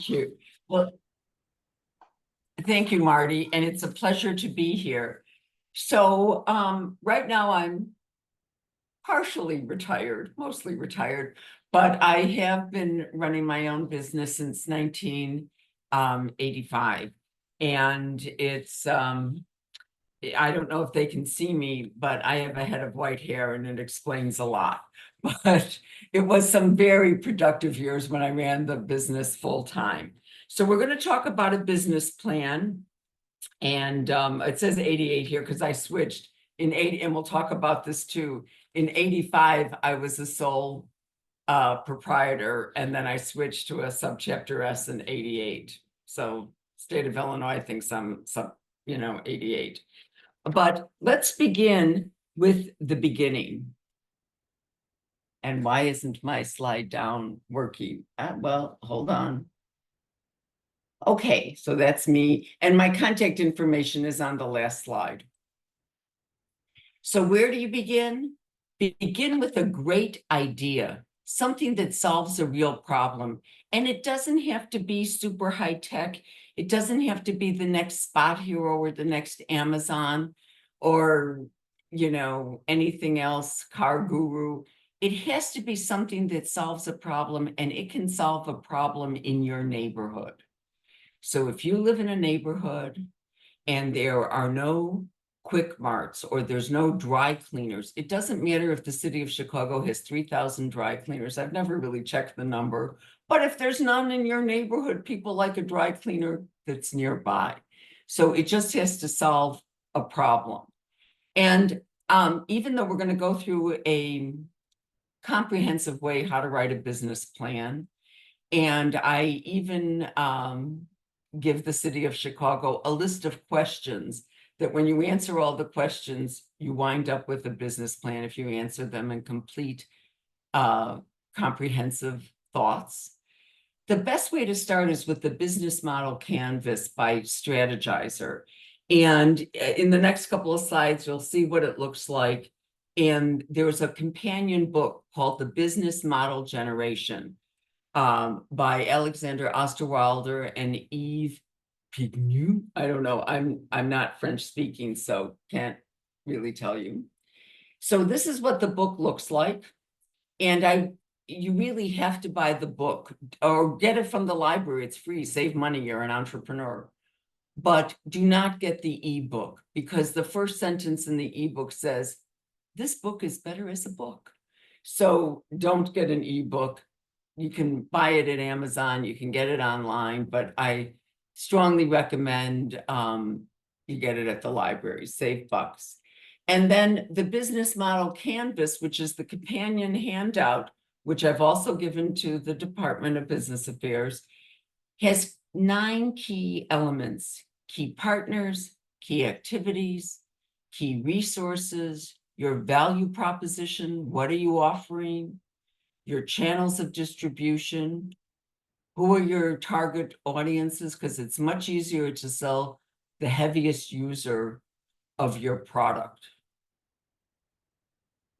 you. Well, thank you, Marty, and it's a pleasure to be here. So, right now I'm partially retired, mostly retired, but I have been running my own business since 1985. And I don't know if they can see me, but I have a head of white hair and it explains a lot. But it was some very productive years when I ran the business full time. So we're going to talk about a business plan. And it says 88 here because I switched in 80, and we'll talk about this too. In 85, I was a sole proprietor, and then I switched to a subchapter S in 88. So state of Illinois thinks I'm 88. But let's begin with the beginning. And why isn't my slide down working? Well, hold on. Okay, so that's me. And my contact information is on the last slide. So where do you begin? Begin with a great idea, something that solves a real problem. And it doesn't have to be super high tech. It doesn't have to be the next Spot Hero or the next Amazon or, anything else, Car Guru. It has to be something that solves a problem, and it can solve a problem in your neighborhood. So if you live in a neighborhood and there are no quick marts or there's no dry cleaners, it doesn't matter if the city of Chicago has 3,000 dry cleaners. I've never really checked the number, but if there's none in your neighborhood, people like a dry cleaner that's nearby. So it just has to solve a problem. And even though we're going to go through a comprehensive way how to write a business plan, and I even give the city of Chicago a list of questions that when you answer all the questions, you wind up with a business plan if you answer them in complete, comprehensive thoughts. The best way to start is with the business model canvas by Strategizer. And in the next couple of slides, you'll see what it looks like. And there's a companion book called The Business Model Generation by Alexander Osterwalder and Yves Pignou. I don't know. I'm not French speaking, so can't really tell you. So this is what the book looks like. And you really have to buy the book or get it from the library. It's free. Save money. You're an entrepreneur. But do not get the ebook, because the first sentence in the ebook says, this book is better as a book. So don't get an ebook. You can buy it at Amazon, you can get it online, but I strongly recommend you get it at the library, save bucks. And then the business model canvas, which is the companion handout, which I've also given to the Department of Business Affairs, has 9 key elements: key partners, key activities, key resources, your value proposition, what are you offering, your channels of distribution, who are your target audiences, because it's much easier to sell the heaviest user of your product,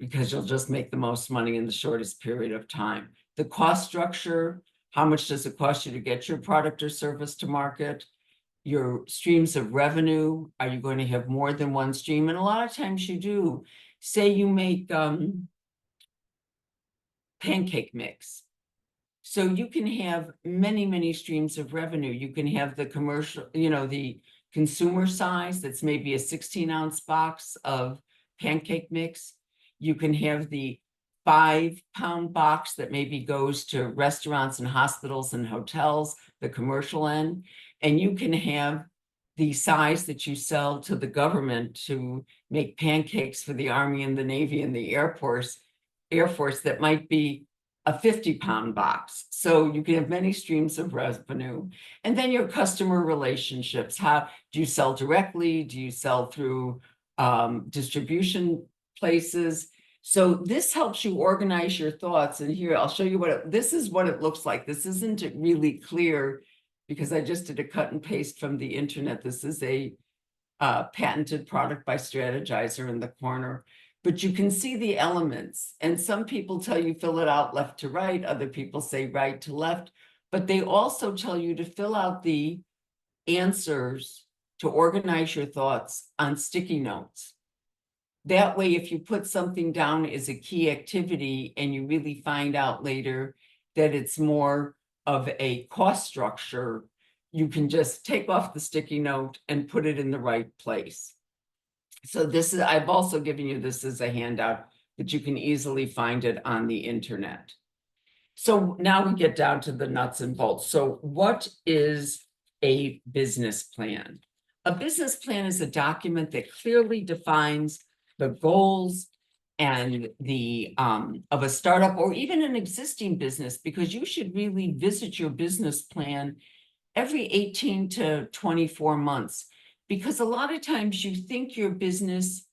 because you'll just make the most money in the shortest period of time. The cost structure, how much does it cost you to get your product or service to market? Your streams of revenue, are you going to have more than one stream? And a lot of times you do. Say you make pancake mix. So you can have many, many streams of revenue. You can have the commercial, the consumer size that's maybe a 16-ounce box of pancake mix. You can have the 5-pound box that maybe goes to restaurants and hospitals and hotels, the commercial end. And you can have the size that you sell to the government to make pancakes for the Army and the Navy and the Air Force that might be a 50-pound box. So you can have many streams of revenue. And then your customer relationships. How do you sell directly? Do you sell through distribution places? So this helps you organize your thoughts. And here, I'll show you this is what it looks like. This isn't really clear because I just did a cut and paste from the internet. This is a patented product by Strategizer in the corner. But you can see the elements, and some people tell you fill it out left to right, other people say right to left, but they also tell you to fill out the answers to organize your thoughts on sticky notes. That way, if you put something down as a key activity and you really find out later that it's more of a cost structure, you can just take off the sticky note and put it in the right place. So this is, I've also given you this as a handout, but you can easily find it on the internet. So now we get down to the nuts and bolts. So what is a business plan? A business plan is a document that clearly defines the goals and the of a startup or even an existing business, because you should really visit your business plan every 18 to 24 months, because a lot of times you think your business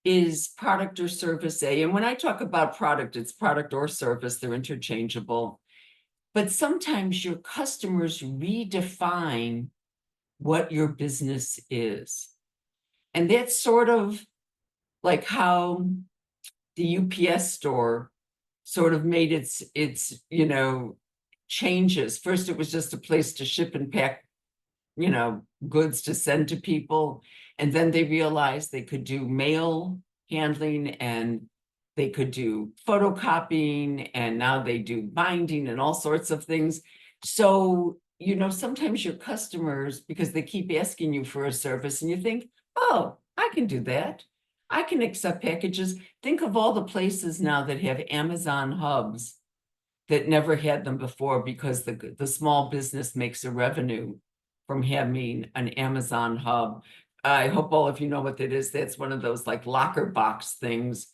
is product or service A. And when I talk about product, it's product or service, they're interchangeable. But sometimes your customers redefine what your business is. And that's sort of like how the UPS store sort of made its changes. First, it was just a place to ship and pack, goods to send to people. And then they realized they could do mail handling and they could do photocopying, and now they do binding and all sorts of things. So, sometimes your customers, because they keep asking you for a service and you think, oh, I can do that. I can accept packages. Think of all the places now that have Amazon hubs that never had them before, because the small business makes a revenue from having an Amazon hub. I hope all of you know what that is. That's one of those like locker box things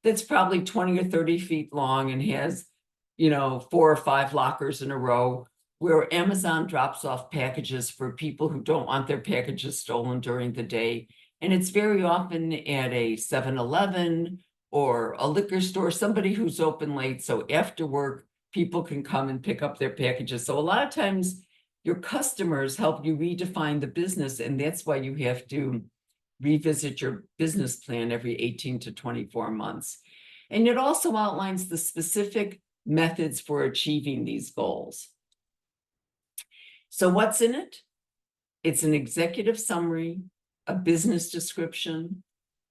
that's probably 20 or 30 feet long and has, 4 or 5 lockers in a row, where Amazon drops off packages for people who don't want their packages stolen during the day. And it's very often at a 7-Eleven or a liquor store, somebody who's open late. So after work, people can come and pick up their packages. So a lot of times your customers help you redefine the business. And that's why you have to revisit your business plan every 18 to 24 months. And it also outlines the specific methods for achieving these goals. So what's in it? It's an executive summary, a business description,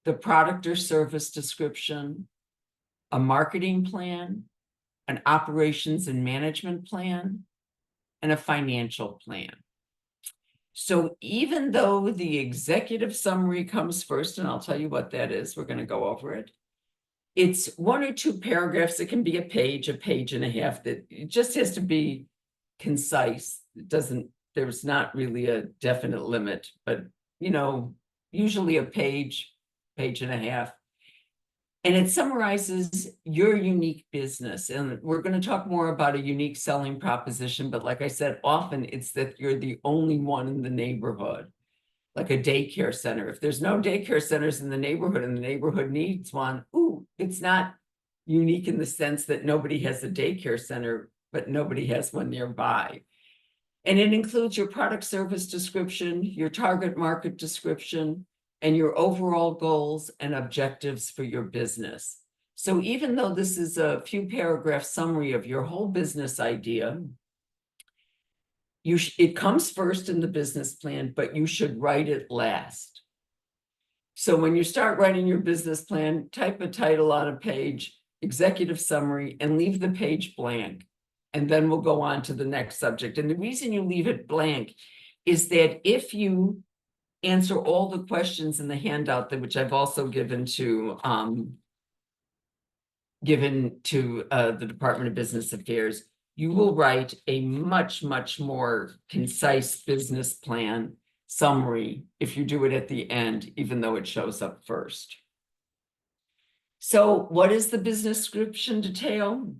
the product or service description, a marketing plan, an operations and management plan, and a financial plan. So even though the executive summary comes first, and I'll tell you what that is, we're going to go over it. It's 1 or 2 paragraphs. It can be a page and a half. That it just has to be concise. There's not really a definite limit, but usually a page and a half. And it summarizes your unique business. And we're going to talk more about a unique selling proposition. But like I said, often it's that you're the only one in the neighborhood, like a daycare center. If there's no daycare centers in the neighborhood and the neighborhood needs one, it's not unique in the sense that nobody has a daycare center, but nobody has one nearby. And it includes your product service description, your target market description, and your overall goals and objectives for your business. So even though this is a few paragraph summary of your whole business idea, it comes first in the business plan, but you should write it last. So when you start writing your business plan, type a title on a page, executive summary, and leave the page blank. And then we'll go on to the next subject. And the reason you leave it blank is that if you answer all the questions in the handout, which I've also given to the Department of Business Affairs, you will write a much, much more concise business plan summary if you do it at the end, even though it shows up first. So what is the business description detail?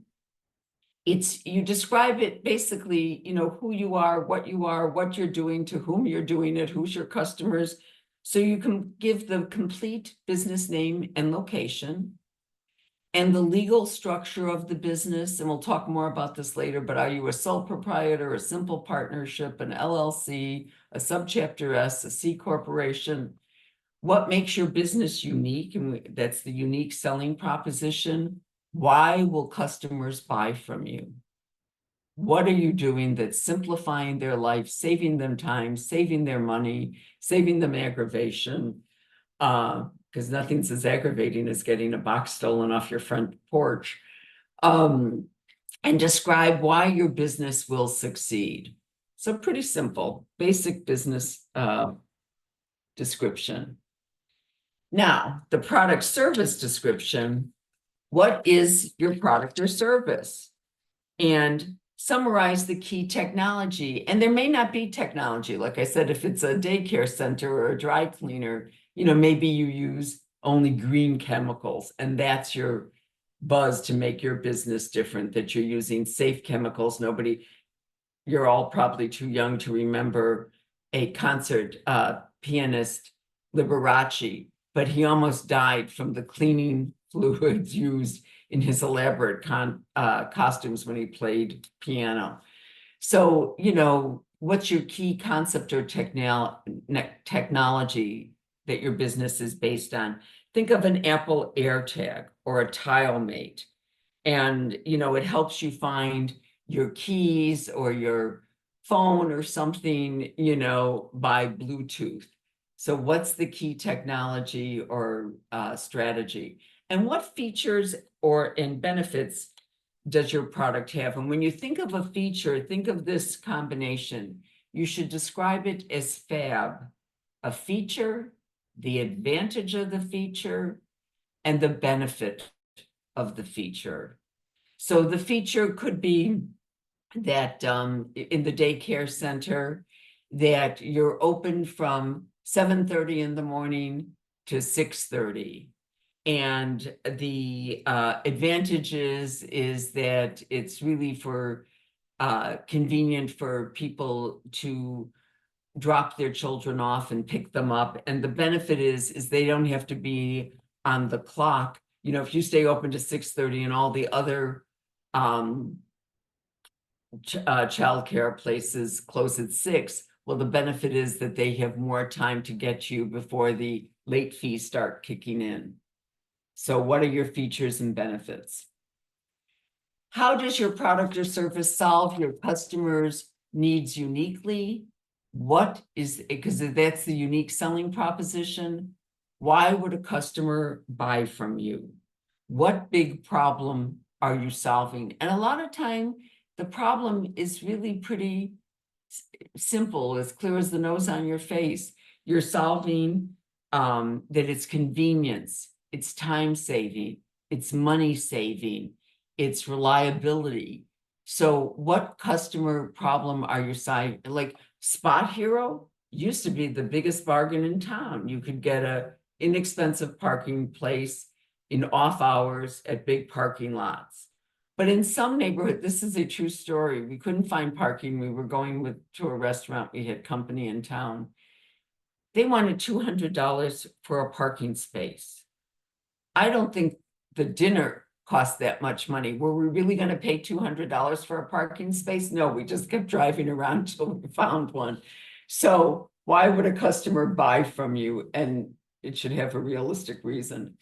You describe it basically, who you are, what you're doing, to whom you're doing it, who's your customers. So you can give the complete business name and location and the legal structure of the business. And we'll talk more about this later, but are you a sole proprietor, a simple partnership, an LLC, a subchapter S, a C corporation? What makes your business unique? And that's the unique selling proposition. Why will customers buy from you? What are you doing that's simplifying their life, saving them time, saving their money, saving them aggravation? Because nothing's as aggravating as getting a box stolen off your front porch. And describe why your business will succeed. So pretty simple, basic business description. Now, the product service description. What is your product or service? And summarize the key technology. And there may not be technology. Like I said, if it's a daycare center or a dry cleaner, maybe you use only green chemicals, and that's your buzz to make your business different, that you're using safe chemicals. You're all probably too young to remember a concert pianist, Liberace, but he almost died from the cleaning fluids used in his elaborate costumes when he played piano. So, what's your key concept or technology that your business is based on? Think of an Apple AirTag or a TileMate, and, it helps you find your keys or your phone or something, by Bluetooth. So what's the key technology or strategy? And what features and benefits does your product have? And when you think of a feature, think of this combination. You should describe it as FAB, a feature, the advantage of the feature, and the benefit of the feature. So the feature could be that in the daycare center, that you're open from 7:30 in the morning to 6:30. And the advantages is that it's really for convenient for people to drop their children off and pick them up. And the benefit is they don't have to be on the clock. If you stay open to 6:30 and all the other childcare places close at 6, well, the benefit is that they have more time to get you before the late fees start kicking in. So what are your features and benefits? How does your product or service solve your customers' needs uniquely? Because that's the unique selling proposition. Why would a customer buy from you? What big problem are you solving? And a lot of time, the problem is really pretty simple, as clear as the nose on your face. You're solving that it's convenience, it's time saving, it's money saving, it's reliability. So what customer problem are you solving? Like Spot Hero used to be the biggest bargain in town. You could get a inexpensive parking place in off hours at big parking lots. But in some neighborhood, this is a true story. We couldn't find parking. We were going to a restaurant. We had company in town. They wanted $200 for a parking space. I don't think the dinner cost that much money. Were we really going to pay $200 for a parking space? No, we just kept driving around until we found one. So why would a customer buy from you? And it should have a realistic reason.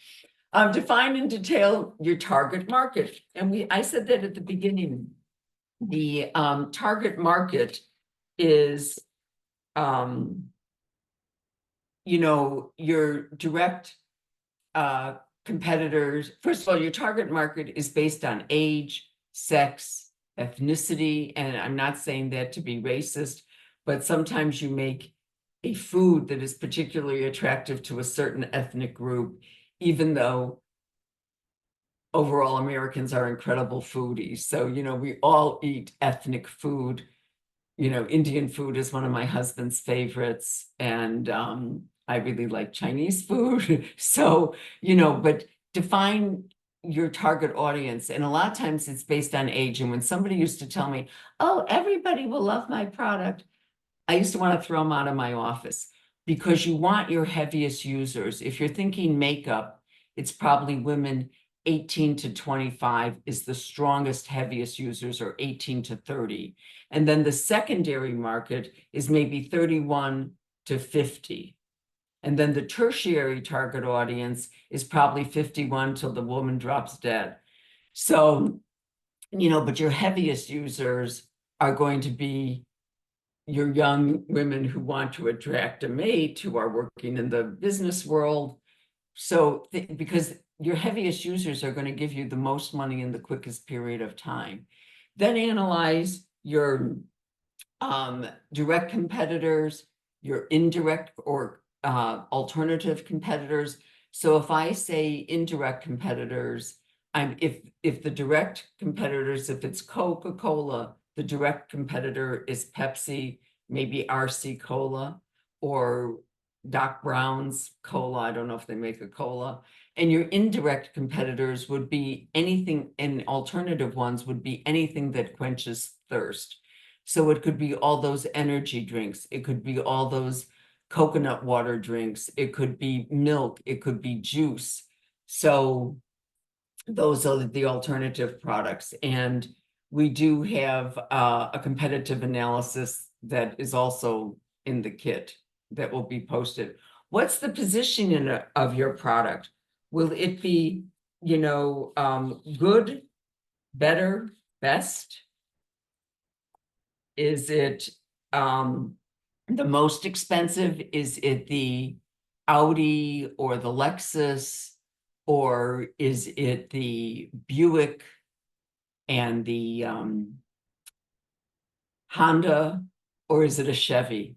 Define in detail your target market. And I said that at the beginning. The target market is, your direct competitors. First of all, your target market is based on age, sex, ethnicity, and I'm not saying that to be racist, but sometimes you make a food that is particularly attractive to a certain ethnic group, even though overall Americans are incredible foodies. So, we all eat ethnic food. Indian food is one of my husband's favorites, and I really like Chinese food. So, but define your target audience. And a lot of times it's based on age. And when somebody used to tell me, oh, everybody will love my product, I used to want to throw them out of my office, because you want your heaviest users. If you're thinking makeup, it's probably women 18 to 25 is the strongest, heaviest users, or 18 to 30. And then the secondary market is maybe 31 to 50. And then the tertiary target audience is probably 51 till the woman drops dead. So but your heaviest users are going to be your young women who want to attract a mate, who are working in the business world. So because your heaviest users are going to give you the most money in the quickest period of time. Then analyze your direct competitors, your indirect or alternative competitors. So if I say indirect competitors, if the direct competitors, if it's Coca-Cola, the direct competitor is Pepsi, maybe RC Cola, or Doc Brown's Cola. I don't know if they make a cola. And your indirect competitors would be anything, and alternative ones would be anything that quenches thirst. So it could be all those energy drinks. It could be all those coconut water drinks. It could be milk. It could be juice. So those are the alternative products. And we do have a competitive analysis that is also in the kit that will be posted. What's the positioning of your product? Will it be, good, better, best? Is it the most expensive? Is it the Audi or the Lexus? Or is it the Buick and the Honda? Or is it a Chevy?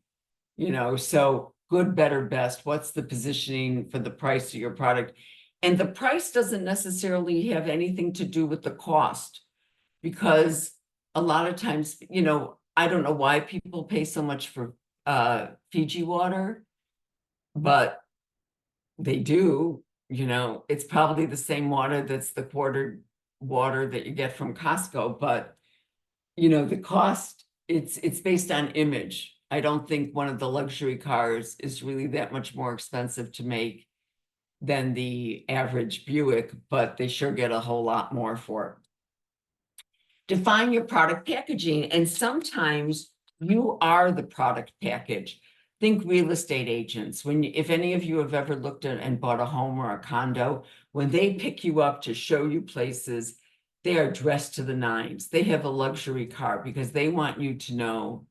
So good, better, best. What's the positioning for the price of your product? And the price doesn't necessarily have anything to do with the cost, because a lot of times, I don't know why people pay so much for Fiji water, but they do. It's probably the same water that's the quartered water that you get from Costco, but the cost, it's based on image. I don't think one of the luxury cars is really that much more expensive to make than the average Buick, but they sure get a whole lot more for it. Define your product packaging, and sometimes you are the product package. Think real estate agents. If any of you have ever looked at and bought a home or a condo, when they pick you up to show you places, they are dressed to the nines. They have a luxury car because they want you to know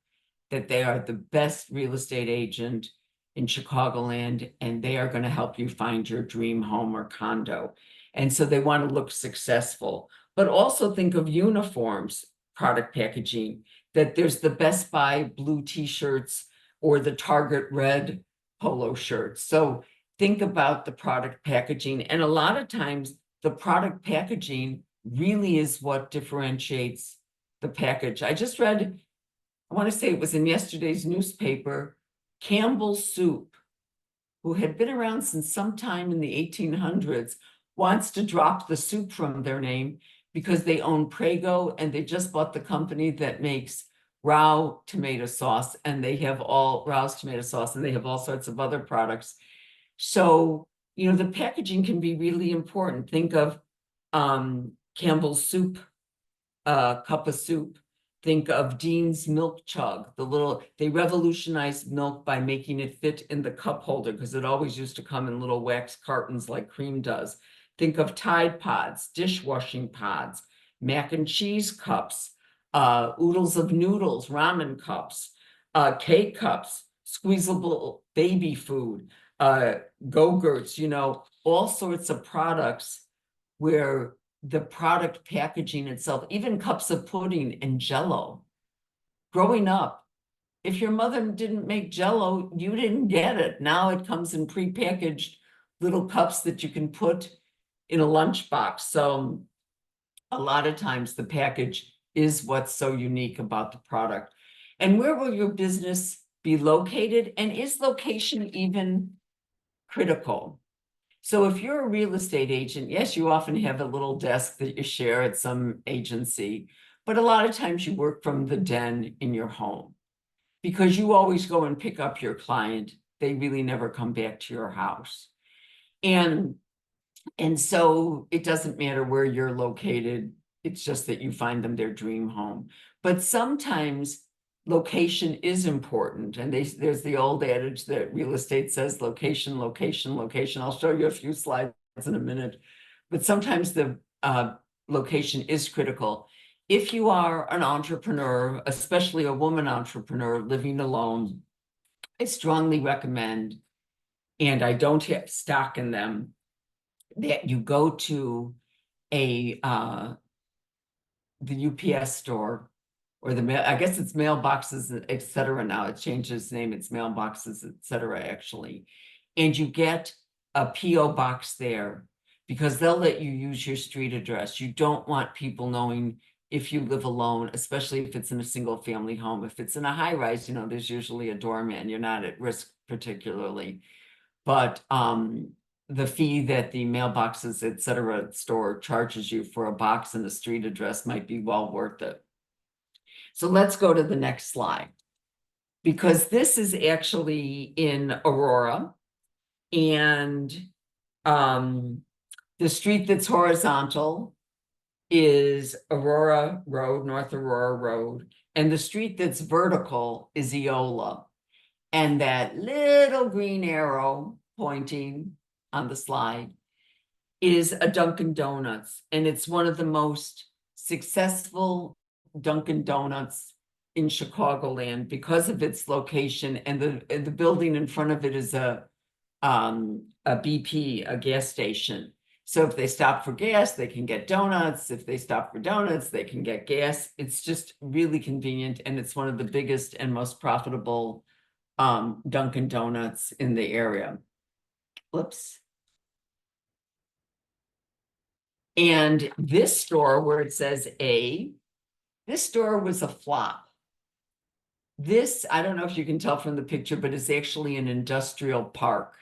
that they are the best real estate agent in Chicagoland, and they are going to help you find your dream home or condo. And so they want to look successful. But also think of uniforms, product packaging, that there's the Best Buy blue t-shirts or the Target red polo shirts. So think about the product packaging. And a lot of times the product packaging really is what differentiates the package. I just read, I want to say it was in yesterday's newspaper, Campbell's Soup, who had been around since sometime in the 1800s, wants to drop the soup from their name because they own Prego, and they just bought the company that makes Rao tomato sauce, and they have Rao's tomato sauce, and they have all sorts of other products. So, the packaging can be really important. Think of Campbell's Soup, cup of soup. Think of Dean's Milk Chug, they revolutionized milk by making it fit in the cup holder, because it always used to come in little wax cartons like cream does. Think of Tide Pods, dishwashing pods, mac and cheese cups, oodles of noodles, ramen cups, K cups, squeezable baby food, Go-Gurts, all sorts of products where the product packaging itself, even cups of pudding and Jell-O. Growing up, if your mother didn't make Jell-O, you didn't get it. Now it comes in prepackaged little cups that you can put in a lunchbox. So a lot of times the package is what's so unique about the product. And where will your business be located? And is location even critical? So if you're a real estate agent, yes, you often have a little desk that you share at some agency, but a lot of times you work from the den in your home, because you always go and pick up your client. They really never come back to your house. And so it doesn't matter where you're located. It's just that you find them their dream home. But sometimes location is important. And there's the old adage that real estate says location, location, location. I'll show you a few slides in a minute. But sometimes the location is critical. if you are an entrepreneur, especially a woman entrepreneur living alone, I strongly recommend, and I don't have stock in them, that you go to a the UPS store or the mail, I guess it's mailboxes, et cetera. Now it changed its name, it's mailboxes, et cetera, actually. And you get a PO box there because they'll let you use your street address. You don't want people knowing if you live alone, especially if it's in a single family home. If it's in a high rise, you know, there's usually a doorman. You're not at risk particularly. But the fee that the mailboxes, et cetera, store charges you for a box and a street address might be well worth it. So let's go to the next slide, because this is actually in Aurora, and the street that's horizontal is Aurora Road, North Aurora Road, and the street that's vertical is Eola. And that little green arrow pointing on the slide is a Dunkin' Donuts, and it's one of the most successful Dunkin' Donuts in Chicagoland because of its location, and the building in front of it is a BP, a gas station. So if they stop for gas, they can get donuts. If they stop for donuts, they can get gas. It's just really convenient, and it's one of the biggest and most profitable Dunkin' Donuts in the area. Whoops. And this store where it says A, this store was a flop. This, I don't know if you can tell from the picture, but it's actually an industrial park.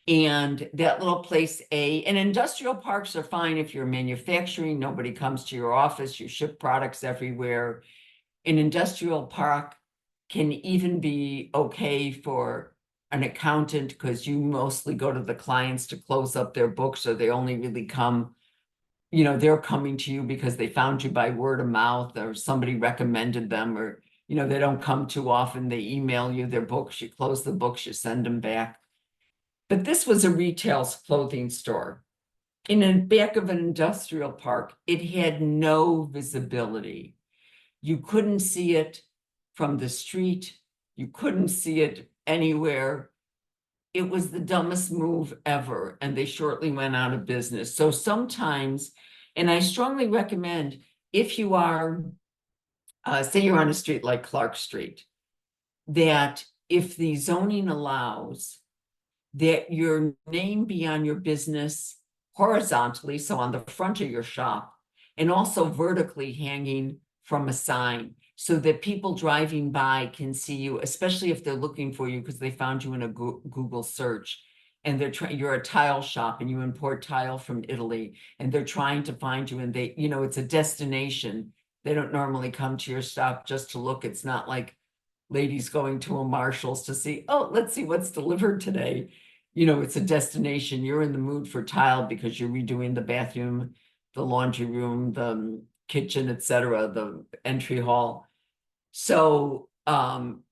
And that little place A, and industrial parks are fine if you're manufacturing, nobody comes to your office, you ship products everywhere. An industrial park can even be okay for an accountant because you mostly go to the clients to close up their books, so they only really come, you know, they're coming to you because they found you by word of mouth or somebody recommended them, or, you know, they don't come too often. They email you their books, you close the books, you send them back. But this was a retail clothing store in the back of an industrial park. It had no visibility. You couldn't see it from the street. You couldn't see it anywhere. It was the dumbest move ever, and they shortly went out of business. So sometimes, and I strongly recommend, if you are, say you're on a street like Clark Street, that if the zoning allows, that your name be on your business horizontally, so on the front of your shop, and also vertically hanging from a sign, so that people driving by can see you, especially if they're looking for you because they found you in a Google search, and you're a tile shop and you import tile from Italy, and they're trying to find you, and they, you know, it's a destination. They don't normally come to your shop just to look. It's not like ladies going to a Marshall's to see, oh, let's see what's delivered today. You know, it's a destination. You're in the mood for tile because you're redoing the bathroom, the laundry room, the kitchen, etc., the entry hall. So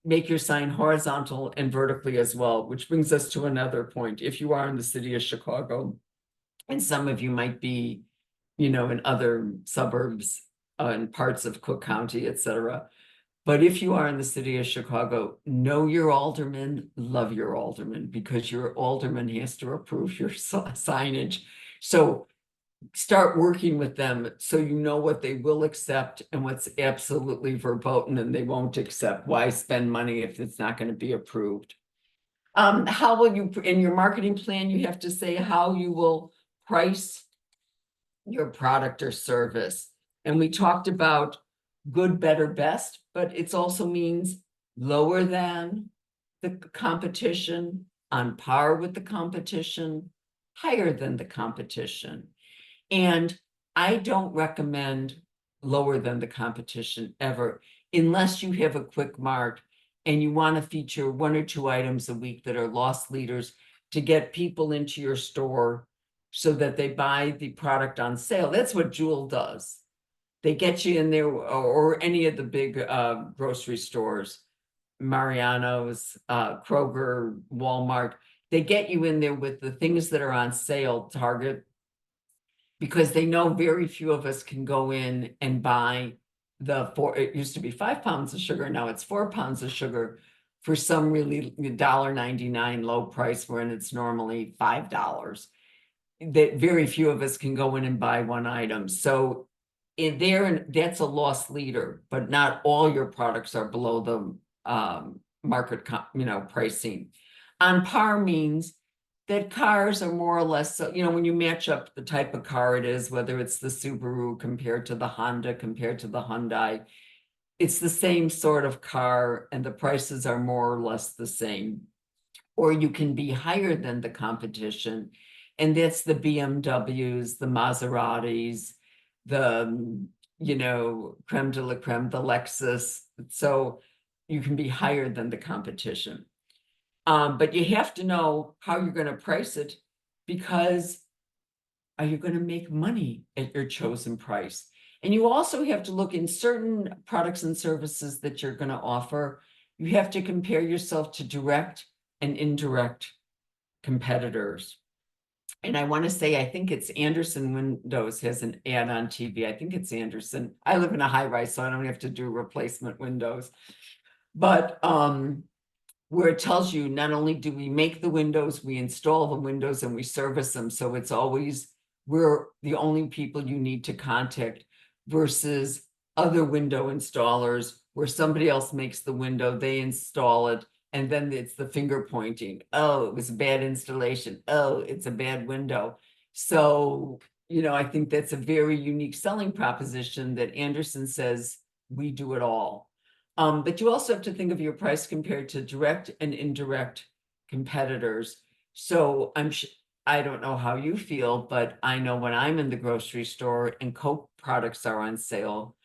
make your sign horizontal and vertically as well, which brings us to another point. If you are in the city of Chicago, and some of you might be, you know, in other suburbs and parts of Cook County, etc. But if you are in the city of Chicago, know your alderman, love your alderman, because your alderman has to approve your signage. So start working with them so you know what they will accept and what's absolutely verboten and they won't accept. Why spend money if it's not going to be approved? How will you, in your marketing plan, you have to say how you will price your product or service. And we talked about good, better, best, but it also means lower than the competition, on par with the competition, higher than the competition. And I don't recommend lower than the competition ever, unless you have a quick mart and you want to feature 1 or 2 items a week that are loss leaders to get people into your store so that they buy the product on sale. That's what Jewel does. They get you in there, or any of the big grocery stores, Mariano's, Kroger, Walmart. They get you in there with the things that are on sale, Target, because they know very few of us can go in and buy it used to be 5 pounds of sugar, now it's 4 pounds of sugar for some really $1.99 low price when it's normally $5. That very few of us can go in and buy one item. So in there, that's a loss leader, but not all your products are below the market, pricing. On par means that cars are more or less, so, when you match up the type of car it is, whether it's the Subaru compared to the Honda, compared to the Hyundai, it's the same sort of car and the prices are more or less the same. Or you can be higher than the competition. And that's the BMWs, the Maseratis, the, creme de la creme, the Lexus. So you can be higher than the competition. But you have to know how you're going to price it, because are you going to make money at your chosen price? And you also have to look in certain products and services that you're going to offer. You have to compare yourself to direct and indirect competitors. And I want to say, I think it's Anderson Windows has an ad on TV. I think it's Anderson. I live in a high rise, so I don't have to do replacement windows. But where it tells you not only do we make the windows, we install the windows and we service them. So it's always, we're the only people you need to contact, versus other window installers where somebody else makes the window, they install it, and then it's the finger pointing. Oh, it was a bad installation. Oh, it's a bad window. So, I think that's a very unique selling proposition that Anderson says we do it all. But you also have to think of your price compared to direct and indirect competitors. So I don't know how you feel, but I know when I'm in the grocery store and Coke products are on sale,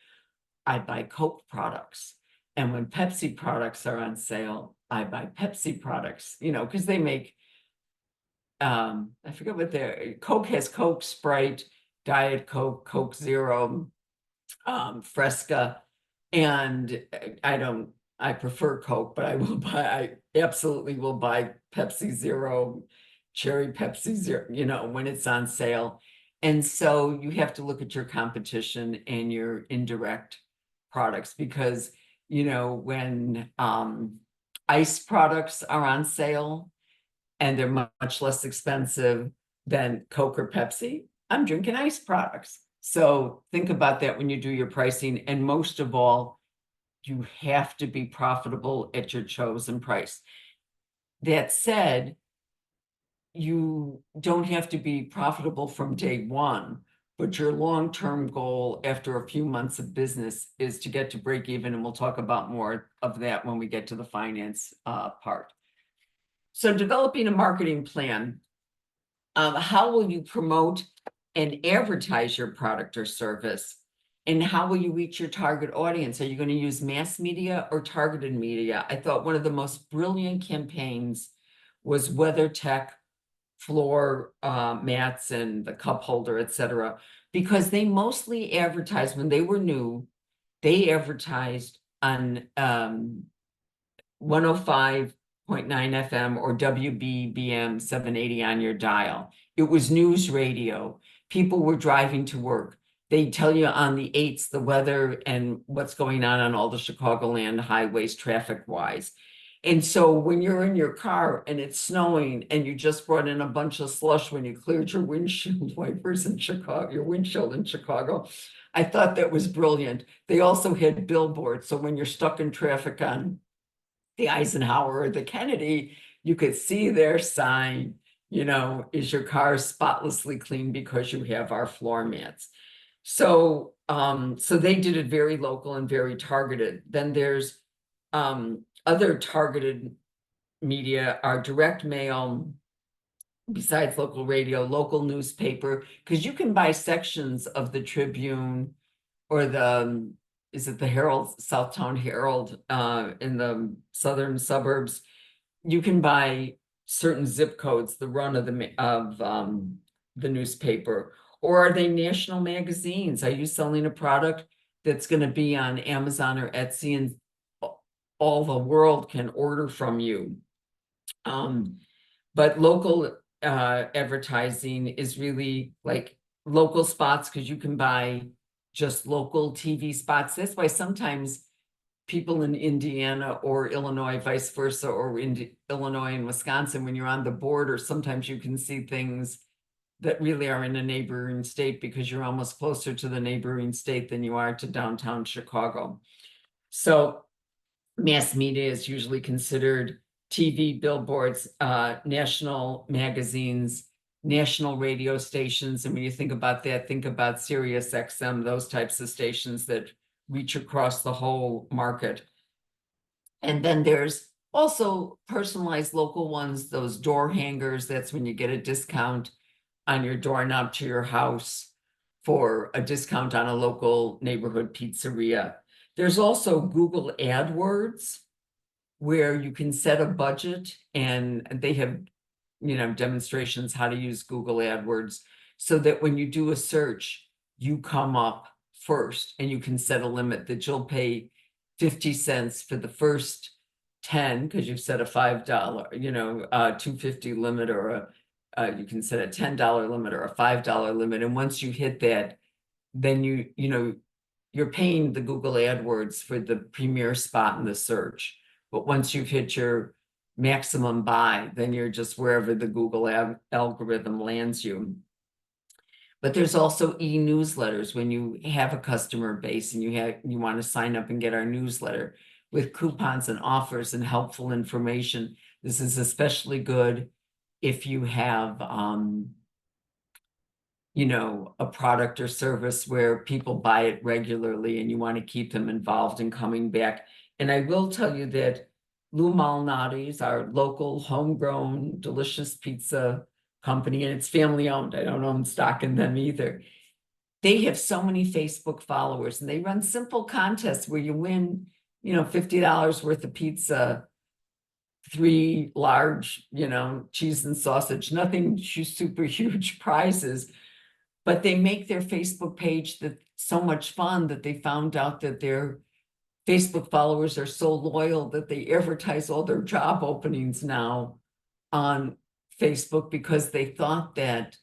I buy Coke products. And when Pepsi products are on sale, I buy Pepsi products, because they make, I forget what Coke has Coke, Sprite, Diet Coke, Coke Zero, Fresca. And I prefer Coke, but I absolutely will buy Pepsi Zero, Cherry Pepsi Zero, when it's on sale. And so you have to look at your competition and your indirect products, because, when ice products are on sale and they're much less expensive than Coke or Pepsi, I'm drinking ice products. So think about that when you do your pricing. And most of all, you have to be profitable at your chosen price. That said, you don't have to be profitable from day one, but your long-term goal after a few months of business is to get to break even. And we'll talk about more of that when we get to the finance part. So developing a marketing plan. How will you promote and advertise your product or service? And how will you reach your target audience? Are you going to use mass media or targeted media? I thought one of the most brilliant campaigns was WeatherTech floor mats and the cup holder, etc., because they mostly advertised when they were new. They advertised on 105.9 FM or WBBM 780 on your dial. It was news radio. People were driving to work. They tell you on the 8s the weather and what's going on all the Chicagoland highways traffic wise. And so when you're in your car and it's snowing and you just brought in a bunch of slush when you cleared your windshield wipers in Chicago, your windshield in Chicago, I thought that was brilliant. They also had billboards. So when you're stuck in traffic on the Eisenhower or the Kennedy, you could see their sign, is your car spotlessly clean because you have our floor mats. So, so they did it very local and very targeted. Then there's other targeted media are direct mail, besides local radio, local newspaper, because you can buy sections of the Tribune or is it the Herald, Southtown Herald, in the southern suburbs. You can buy certain zip codes, the run of the newspaper. Or are they national magazines? Are you selling a product that's going to be on Amazon or Etsy and all the world can order from you? But local advertising is really like local spots, because you can buy just local TV spots. That's why sometimes people in Indiana or Illinois, vice versa, or in Illinois and Wisconsin, when you're on the border, sometimes you can see things that really are in a neighboring state because you're almost closer to the neighboring state than you are to downtown Chicago. So mass media is usually considered TV, billboards, national magazines, national radio stations. And when you think about that, think about Sirius XM, those types of stations that reach across the whole market. And then there's also personalized local ones, those door hangers. That's when you get a discount on your doorknob to your house for a discount on a local neighborhood pizzeria. There's also Google AdWords, where you can set a budget, and they have, demonstrations how to use Google AdWords so that when you do a search, you come up first, and you can set a limit that you'll pay 50 cents for the first 10, because you've set a $5, $2.50 limit, or you can set a $10 limit or a $5 limit. And once you hit that, then you're paying the Google AdWords for the premier spot in the search. But once you've hit your maximum buy, then you're just wherever the Google algorithm lands you. But there's also e-newsletters when you have a customer base and you want to sign up and get our newsletter with coupons and offers and helpful information. This is especially good if you have a product or service where people buy it regularly and you want to keep them involved and coming back. And I will tell you that Lou Malnati's, our local homegrown delicious pizza company, and it's family owned. I don't own stock in them either. They have so many Facebook followers, and they run simple contests where you win, $50 worth of pizza, 3 large, cheese and sausage, nothing super huge prizes. But they make their Facebook page so much fun that they found out that their Facebook followers are so loyal that they advertise all their job openings now on Facebook, because they thought that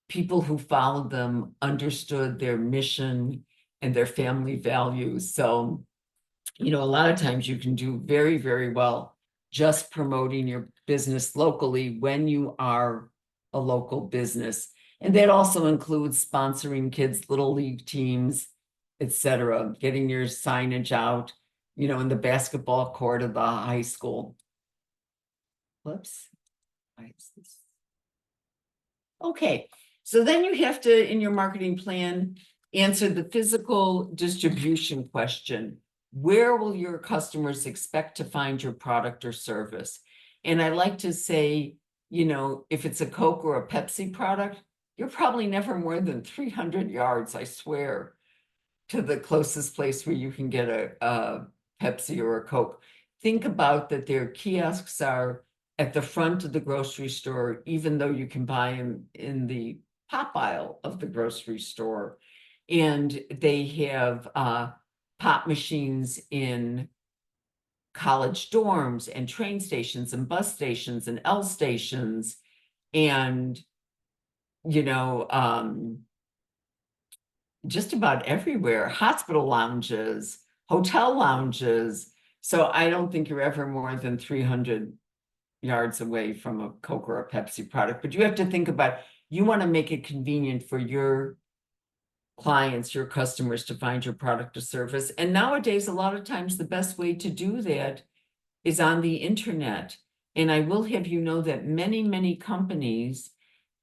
people who followed them understood their mission and their family values. So, a lot of times you can do very, very well just promoting your business locally when you are a local business. And that also includes sponsoring kids' little league teams, etc., getting your signage out, in the basketball court of the high school. Whoops. Why is this? Okay, so then you have to, in your marketing plan, answer the physical distribution question. Where will your customers expect to find your product or service? And I like to say, if it's a Coke or a Pepsi product, you're probably never more than 300 yards, I swear, to the closest place where you can get a Pepsi or a Coke. Think about that their kiosks are at the front of the grocery store, even though you can buy them in the pop aisle of the grocery store. And they have pop machines in college dorms and train stations and bus stations and L stations and just about everywhere, hospital lounges, hotel lounges. So I don't think you're ever more than 300 yards away from a Coke or a Pepsi product. But you have to think about, you want to make it convenient for your clients, your customers, to find your product or service. And nowadays, a lot of times the best way to do that is on the internet. And I will have you know that many, many companies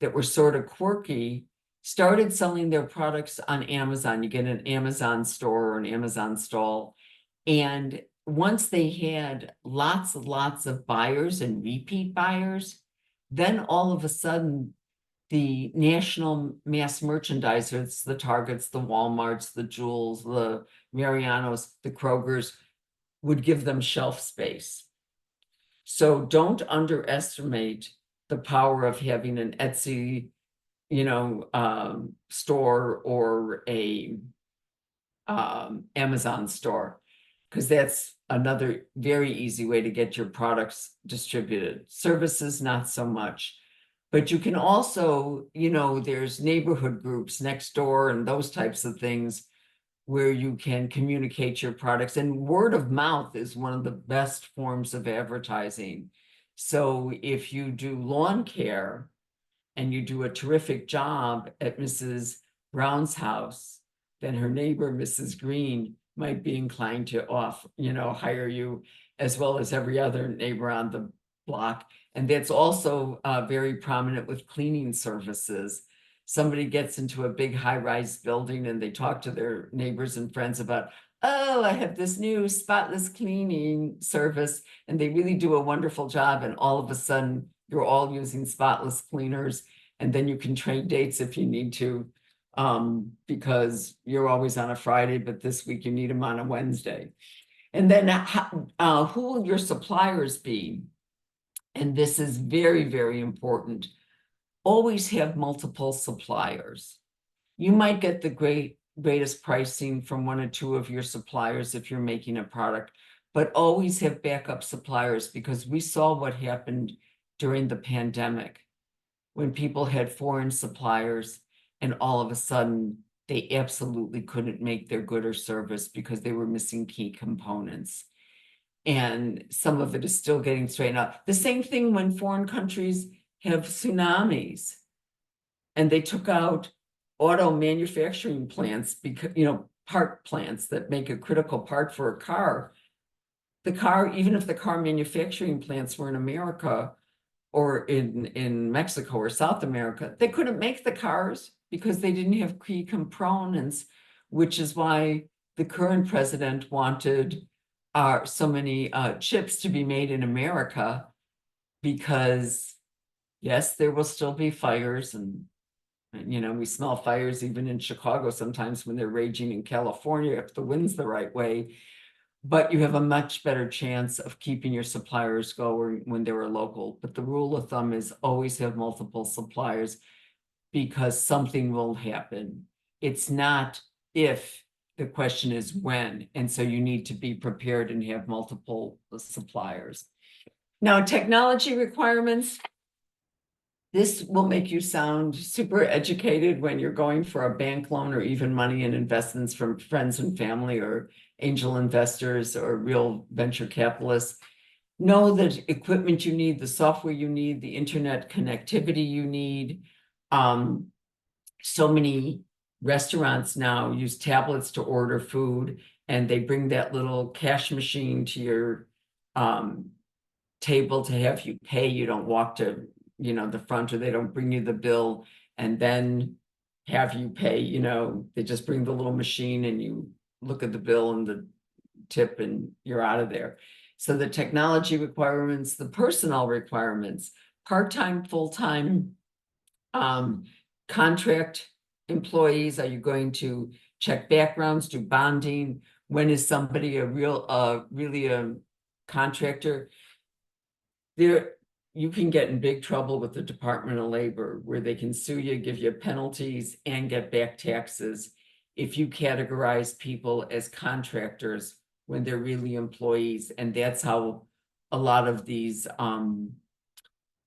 that were sort of quirky started selling their products on Amazon. You get an Amazon store or an Amazon stall. And once they had lots of buyers and repeat buyers, then all of a sudden, the national mass merchandisers, the Targets, the Walmarts, the Jewels, the Marianos, the Krogers, would give them shelf space. So don't underestimate the power of having an Etsy, store or a Amazon store, because that's another very easy way to get your products distributed. Services, not so much. But you can also, there's neighborhood groups next door and those types of things where you can communicate your products. And word of mouth is one of the best forms of advertising. So if you do lawn care and you do a terrific job at Mrs. Brown's house, then her neighbor, Mrs. Green, might be inclined to hire you, as well as every other neighbor on the block. And that's also very prominent with cleaning services. Somebody gets into a big high-rise building and they talk to their neighbors and friends about, oh, I have this new spotless cleaning service, and they really do a wonderful job. And all of a sudden, you're all using spotless cleaners, and then you can trade dates if you need to, because you're always on a Friday, but this week you need them on a Wednesday. And then who will your suppliers be? And this is very, very important. Always have multiple suppliers. You might get the greatest pricing from one or two of your suppliers if you're making a product, but always have backup suppliers, because we saw what happened during the pandemic when people had foreign suppliers and all of a sudden they absolutely couldn't make their good or service because they were missing key components. And some of it is still getting straightened out. The same thing when foreign countries have tsunamis and they took out auto manufacturing plants, because, part plants that make a critical part for a car. The car, even if the car manufacturing plants were in America or in Mexico or South America, they couldn't make the cars because they didn't have key components, which is why the current president wanted so many chips to be made in America, because yes, there will still be fires, and we smell fires even in Chicago sometimes when they're raging in California if the wind's the right way. But you have a much better chance of keeping your suppliers going when they're local. But the rule of thumb is always have multiple suppliers, because something will happen. It's not if, the question is when. And so you need to be prepared and have multiple suppliers. Now, technology requirements. This will make you sound super educated when you're going for a bank loan or even money and investments from friends and family or angel investors or real venture capitalists. Know the equipment you need, the software you need, the internet connectivity you need. So many restaurants now use tablets to order food, and they bring that little cash machine to your table to have you pay. You don't walk to the front, or they don't bring you the bill and then have you pay. They just bring the little machine and you look at the bill and the tip and you're out of there. So the technology requirements, the personnel requirements, part-time, full-time, contract employees. Are you going to check backgrounds, do bonding? When is somebody really a contractor? You can get in big trouble with the Department of Labor, where they can sue you, give you penalties, and get back taxes if you categorize people as contractors when they're really employees. And that's how a lot of these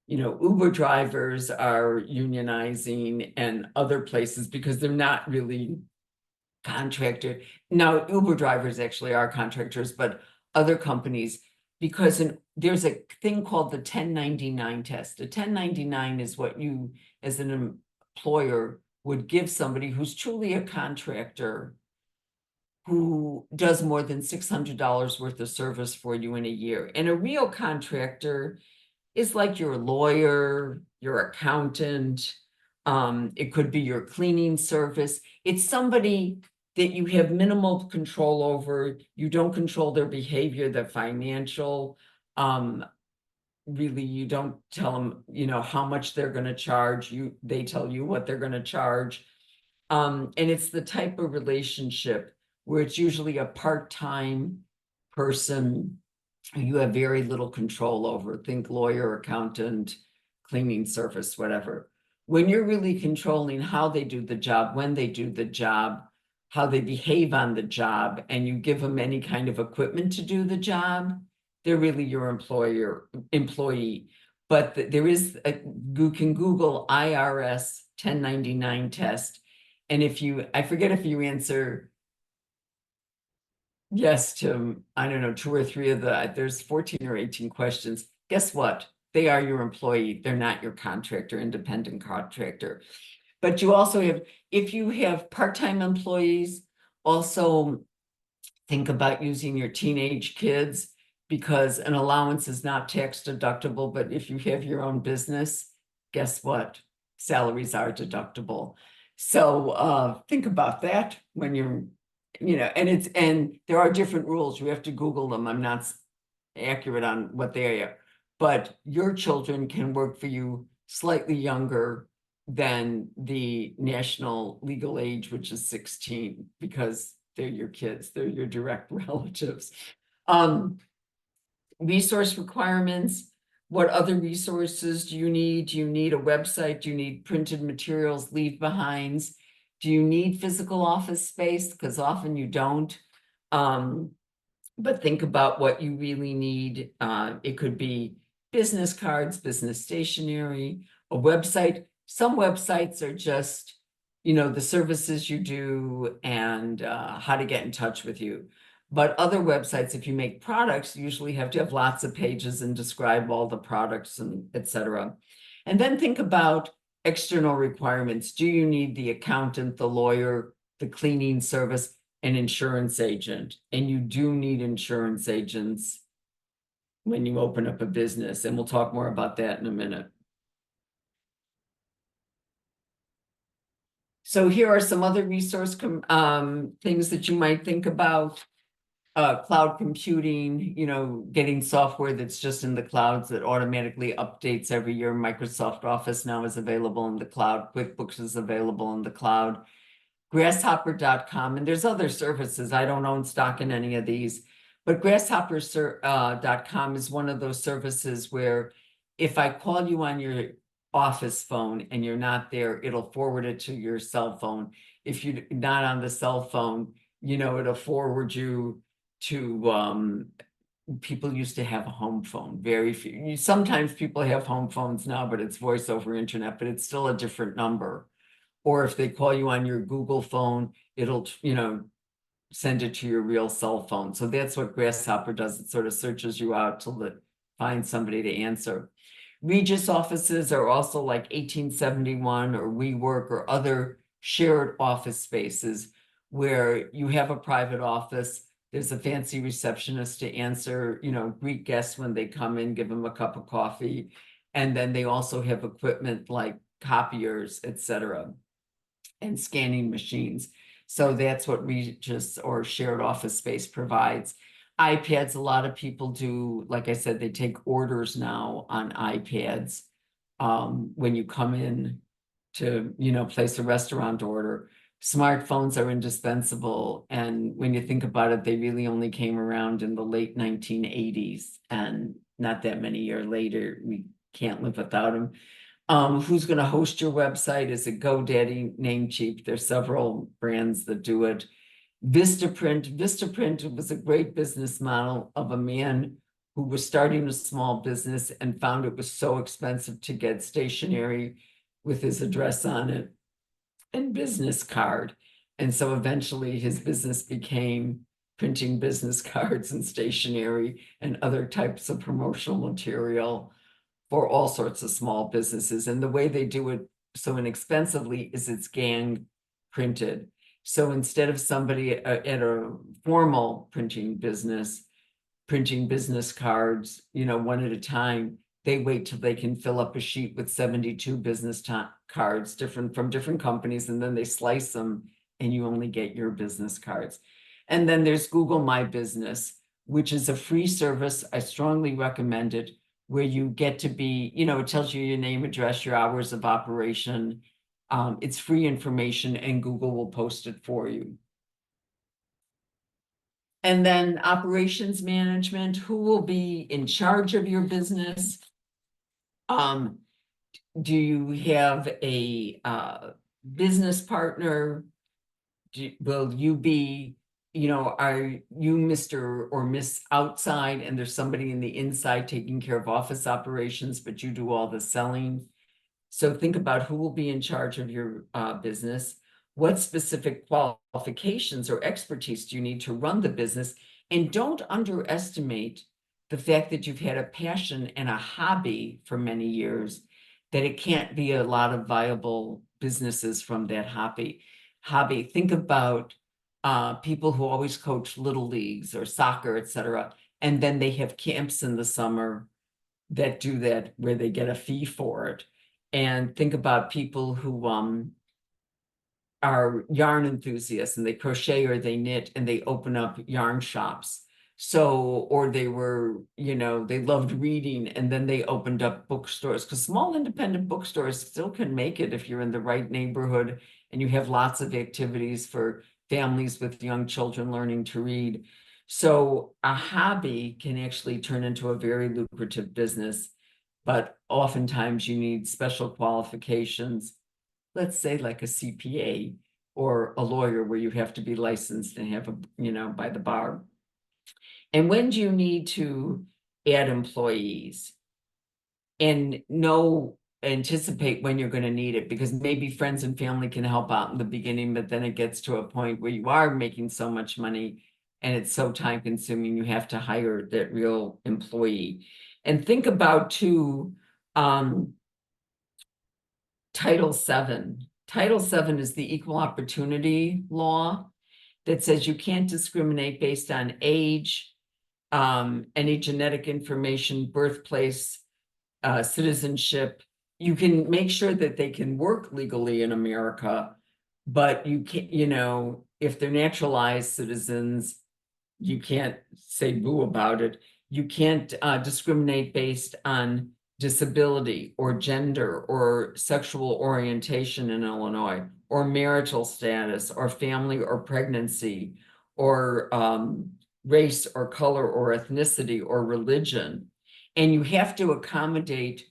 Uber drivers are unionizing, and other places, because they're not really contractor. Now, Uber drivers actually are contractors, but other companies, because there's a thing called the 1099 test. A 1099 is what you, as an employer, would give somebody who's truly a contractor, who does more than $600 worth of service for you in a year. And a real contractor is like your lawyer, your accountant. It could be your cleaning service. It's somebody that you have minimal control over. You don't control their behavior, their financial. Really, you don't tell them, how much they're going to charge. They tell you what they're going to charge. And it's the type of relationship where it's usually a part-time person you have very little control over. Think lawyer, accountant, cleaning service, whatever. When you're really controlling how they do the job, when they do the job, how they behave on the job, and you give them any kind of equipment to do the job, they're really your employee. But there is you can Google IRS 1099 test. And I forget if you answer yes to, I don't know, 2 or 3 of there's 14 or 18 questions. Guess what? They are your employee. They're not your contractor, independent contractor. But you also have, if you have part-time employees, also think about using your teenage kids, because an allowance is not tax deductible, but if you have your own business, guess what? Salaries are deductible. So think about that when you're, and there are different rules. You have to Google them. I'm not accurate on what they are, but your children can work for you slightly younger than the national legal age, which is 16, because they're your kids, they're your direct relatives. Resource requirements. What other resources do you need? Do you need a website? Do you need printed materials, leave behinds? Do you need physical office space? Because often you don't. But think about what you really need. It could be business cards, business stationery, a website. Some websites are just, the services you do and how to get in touch with you. But other websites, if you make products, you usually have to have lots of pages and describe all the products and et cetera. And then think about external requirements. Do you need the accountant, the lawyer, the cleaning service, an insurance agent? And you do need insurance agents when you open up a business. And we'll talk more about that in a minute. So here are some other resource things that you might think about. Cloud computing, getting software that's just in the clouds that automatically updates every year. Microsoft Office now is available in the cloud. QuickBooks is available in the cloud. Grasshopper.com, and there's other services. I don't own stock in any of these, but Grasshopper.com is one of those services where if I call you on your office phone and you're not there, it'll forward it to your cell phone. If you're not on the cell phone, it'll forward you to people used to have a home phone. Very few. Sometimes people have home phones now, but it's voice over internet, but it's still a different number. Or if they call you on your Google phone, it'll, send it to your real cell phone. So that's what Grasshopper does. It sort of searches you out to find somebody to answer. Regis offices are also like 1871 or WeWork or other shared office spaces where you have a private office. There's a fancy receptionist to answer, greet guests when they come in, give them a cup of coffee. And then they also have equipment like copiers, et cetera, and scanning machines. So that's what Regis or shared office space provides. iPads, a lot of people do, like I said, they take orders now on iPads. When you come in to, place a restaurant order. Smartphones are indispensable. And when you think about it, they really only came around in the late 1980s, and not that many years later, we can't live without them. Who's going to host your website? Is it GoDaddy, Namecheap? There's several brands that do it. Vistaprint was a great business model of a man who was starting a small business and found it was so expensive to get stationery with his address on it and business card. And so eventually his business became printing business cards and stationery and other types of promotional material for all sorts of small businesses. And the way they do it so inexpensively is it's gang printed. So instead of somebody at a formal printing business cards, one at a time, they wait till they can fill up a sheet with 72 business cards from different companies, and then they slice them and you only get your business cards. And then there's Google My Business, which is a free service. I strongly recommend it, where you get to be, it tells you your name, address, your hours of operation. It's free information and Google will post it for you. And then operations management, who will be in charge of your business? Do you have a business partner? Will you be, are you Mr. or Miss outside and there's somebody in the inside taking care of office operations, but you do all the selling? So think about who will be in charge of your business. What specific qualifications or expertise do you need to run the business? And don't underestimate the fact that you've had a passion and a hobby for many years, that it can't be a lot of viable businesses from that hobby. Think about people who always coach little leagues or soccer, etc. And then they have camps in the summer that do that, where they get a fee for it. And think about people who are yarn enthusiasts and they crochet or they knit and they open up yarn shops. So, or they were, they loved reading and then they opened up bookstores, because small independent bookstores still can make it if you're in the right neighborhood and you have lots of activities for families with young children learning to read. So a hobby can actually turn into a very lucrative business, but oftentimes you need special qualifications, let's say like a CPA or a lawyer, where you have to be licensed and have by the bar. And when do you need to add employees? And anticipate when you're going to need it, because maybe friends and family can help out in the beginning, but then it gets to a point where you are making so much money and it's so time consuming, you have to hire that real employee. And think about too, Title VII. Title VII is the equal opportunity law that says you can't discriminate based on age, any genetic information, birthplace, citizenship. You can make sure that they can work legally in America, but you can't, if they're naturalized citizens, you can't say boo about it. You can't discriminate based on disability or gender or sexual orientation in Illinois, or marital status or family or pregnancy, or race or color or ethnicity or religion. And you have to accommodate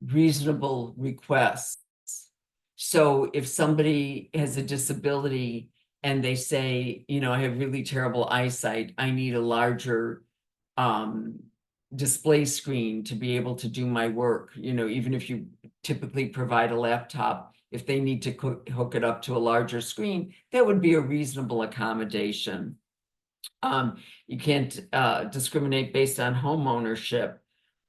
reasonable requests. So if somebody has a disability and they say, I have really terrible eyesight, I need a larger display screen to be able to do my work, even if you typically provide a laptop, if they need to hook it up to a larger screen, that would be a reasonable accommodation. You can't discriminate based on home ownership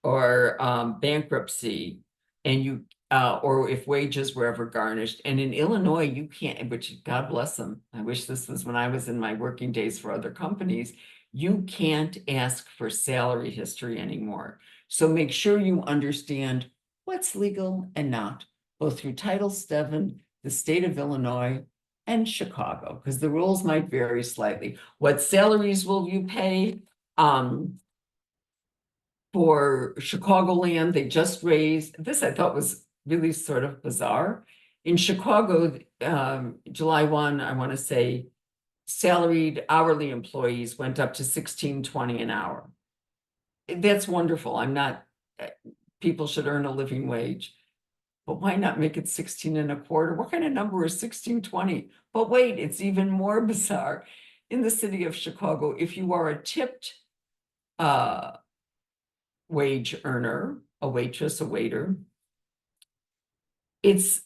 or bankruptcy, and or if wages were ever garnished. And in Illinois, you can't, which God bless them, I wish this was when I was in my working days for other companies, you can't ask for salary history anymore. So make sure you understand what's legal and not, both through Title VII, the state of Illinois, and Chicago, because the rules might vary slightly. What salaries will you pay? For Chicagoland, they just raised, this I thought was really sort of bizarre. In Chicago, July 1, I want to say, salaried hourly employees went up to $16.20 an hour. That's wonderful. People should earn a living wage, but why not make it 16 and a quarter? What kind of number is 16.20? But wait, it's even more bizarre. In the city of Chicago, if you are a tipped wage earner, a waitress, a waiter, it's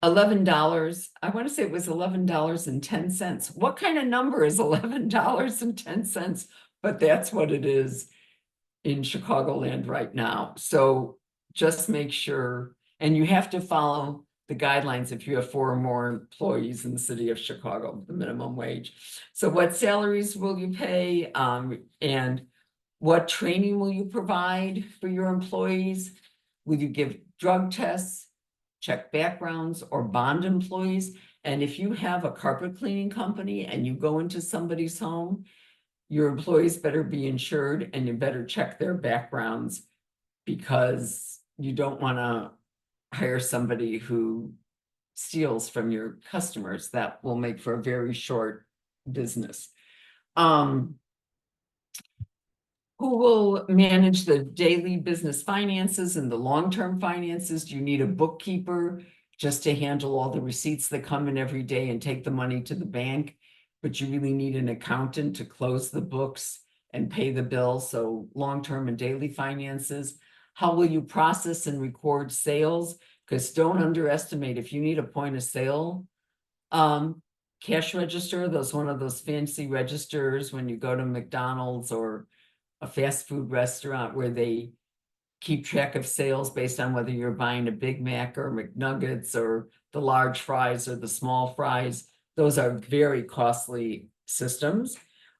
$11. I want to say it was $11.10. What kind of number is $11.10? But that's what it is in Chicagoland right now. So just make sure, and you have to follow the guidelines if you have 4 or more employees in the city of Chicago, the minimum wage. So what salaries will you pay? And what training will you provide for your employees? Will you give drug tests, check backgrounds, or bond employees? And if you have a carpet cleaning company and you go into somebody's home, your employees better be insured and you better check their backgrounds, because you don't want to hire somebody who steals from your customers. That will make for a very short business. Who will manage the daily business finances and the long-term finances? Do you need a bookkeeper just to handle all the receipts that come in every day and take the money to the bank? But you really need an accountant to close the books and pay the bills. So long-term and daily finances. How will you process and record sales? Because don't underestimate, if you need a point of sale Cash register, one of those fancy registers when you go to McDonald's or a fast food restaurant where they keep track of sales based on whether you're buying a Big Mac or McNuggets or the large fries or the small fries. Those are very costly systems.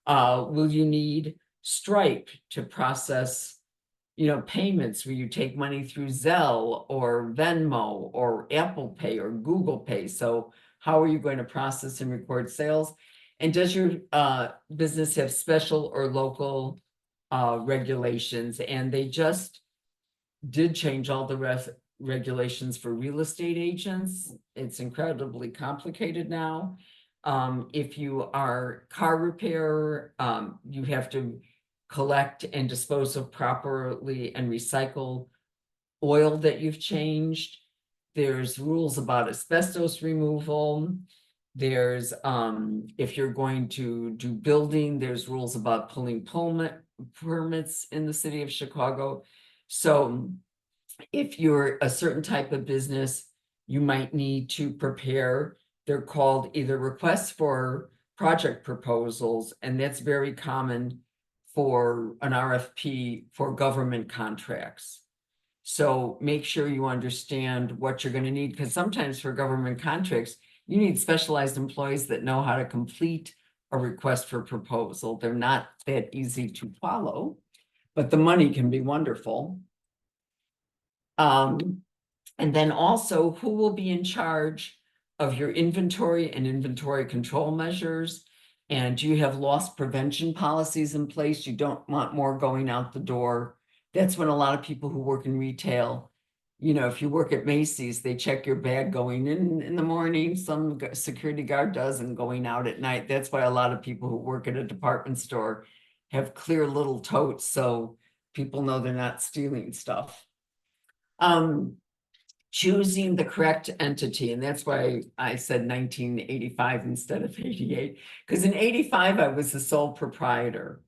Will you need Stripe to process, payments where you take money through Zelle or Venmo or Apple Pay or Google Pay? So how are you going to process and record sales? And does your business have special or local regulations? And they just did change all the regulations for real estate agents. It's incredibly complicated now. If you are car repair, you have to collect and dispose of properly and recycle oil that you've changed. There's rules about asbestos removal. There's, if you're going to do building, there's rules about pulling permits in the city of Chicago. So if you're a certain type of business, you might need to prepare. They're called either requests for project proposals, and that's very common for an RFP for government contracts. So make sure you understand what you're going to need, because sometimes for government contracts, you need specialized employees that know how to complete a request for proposal. They're not that easy to follow, but the money can be wonderful. And then also, who will be in charge of your inventory and inventory control measures? And do you have loss prevention policies in place? You don't want more going out the door. That's when a lot of people who work in retail, if you work at Macy's, they check your bag going in the morning, some security guard does, and going out at night. That's why a lot of people who work at a department store have clear little totes, so people know they're not stealing stuff. Choosing the correct entity, and that's why I said 1985 instead of 88, because in 85 I was the sole proprietor.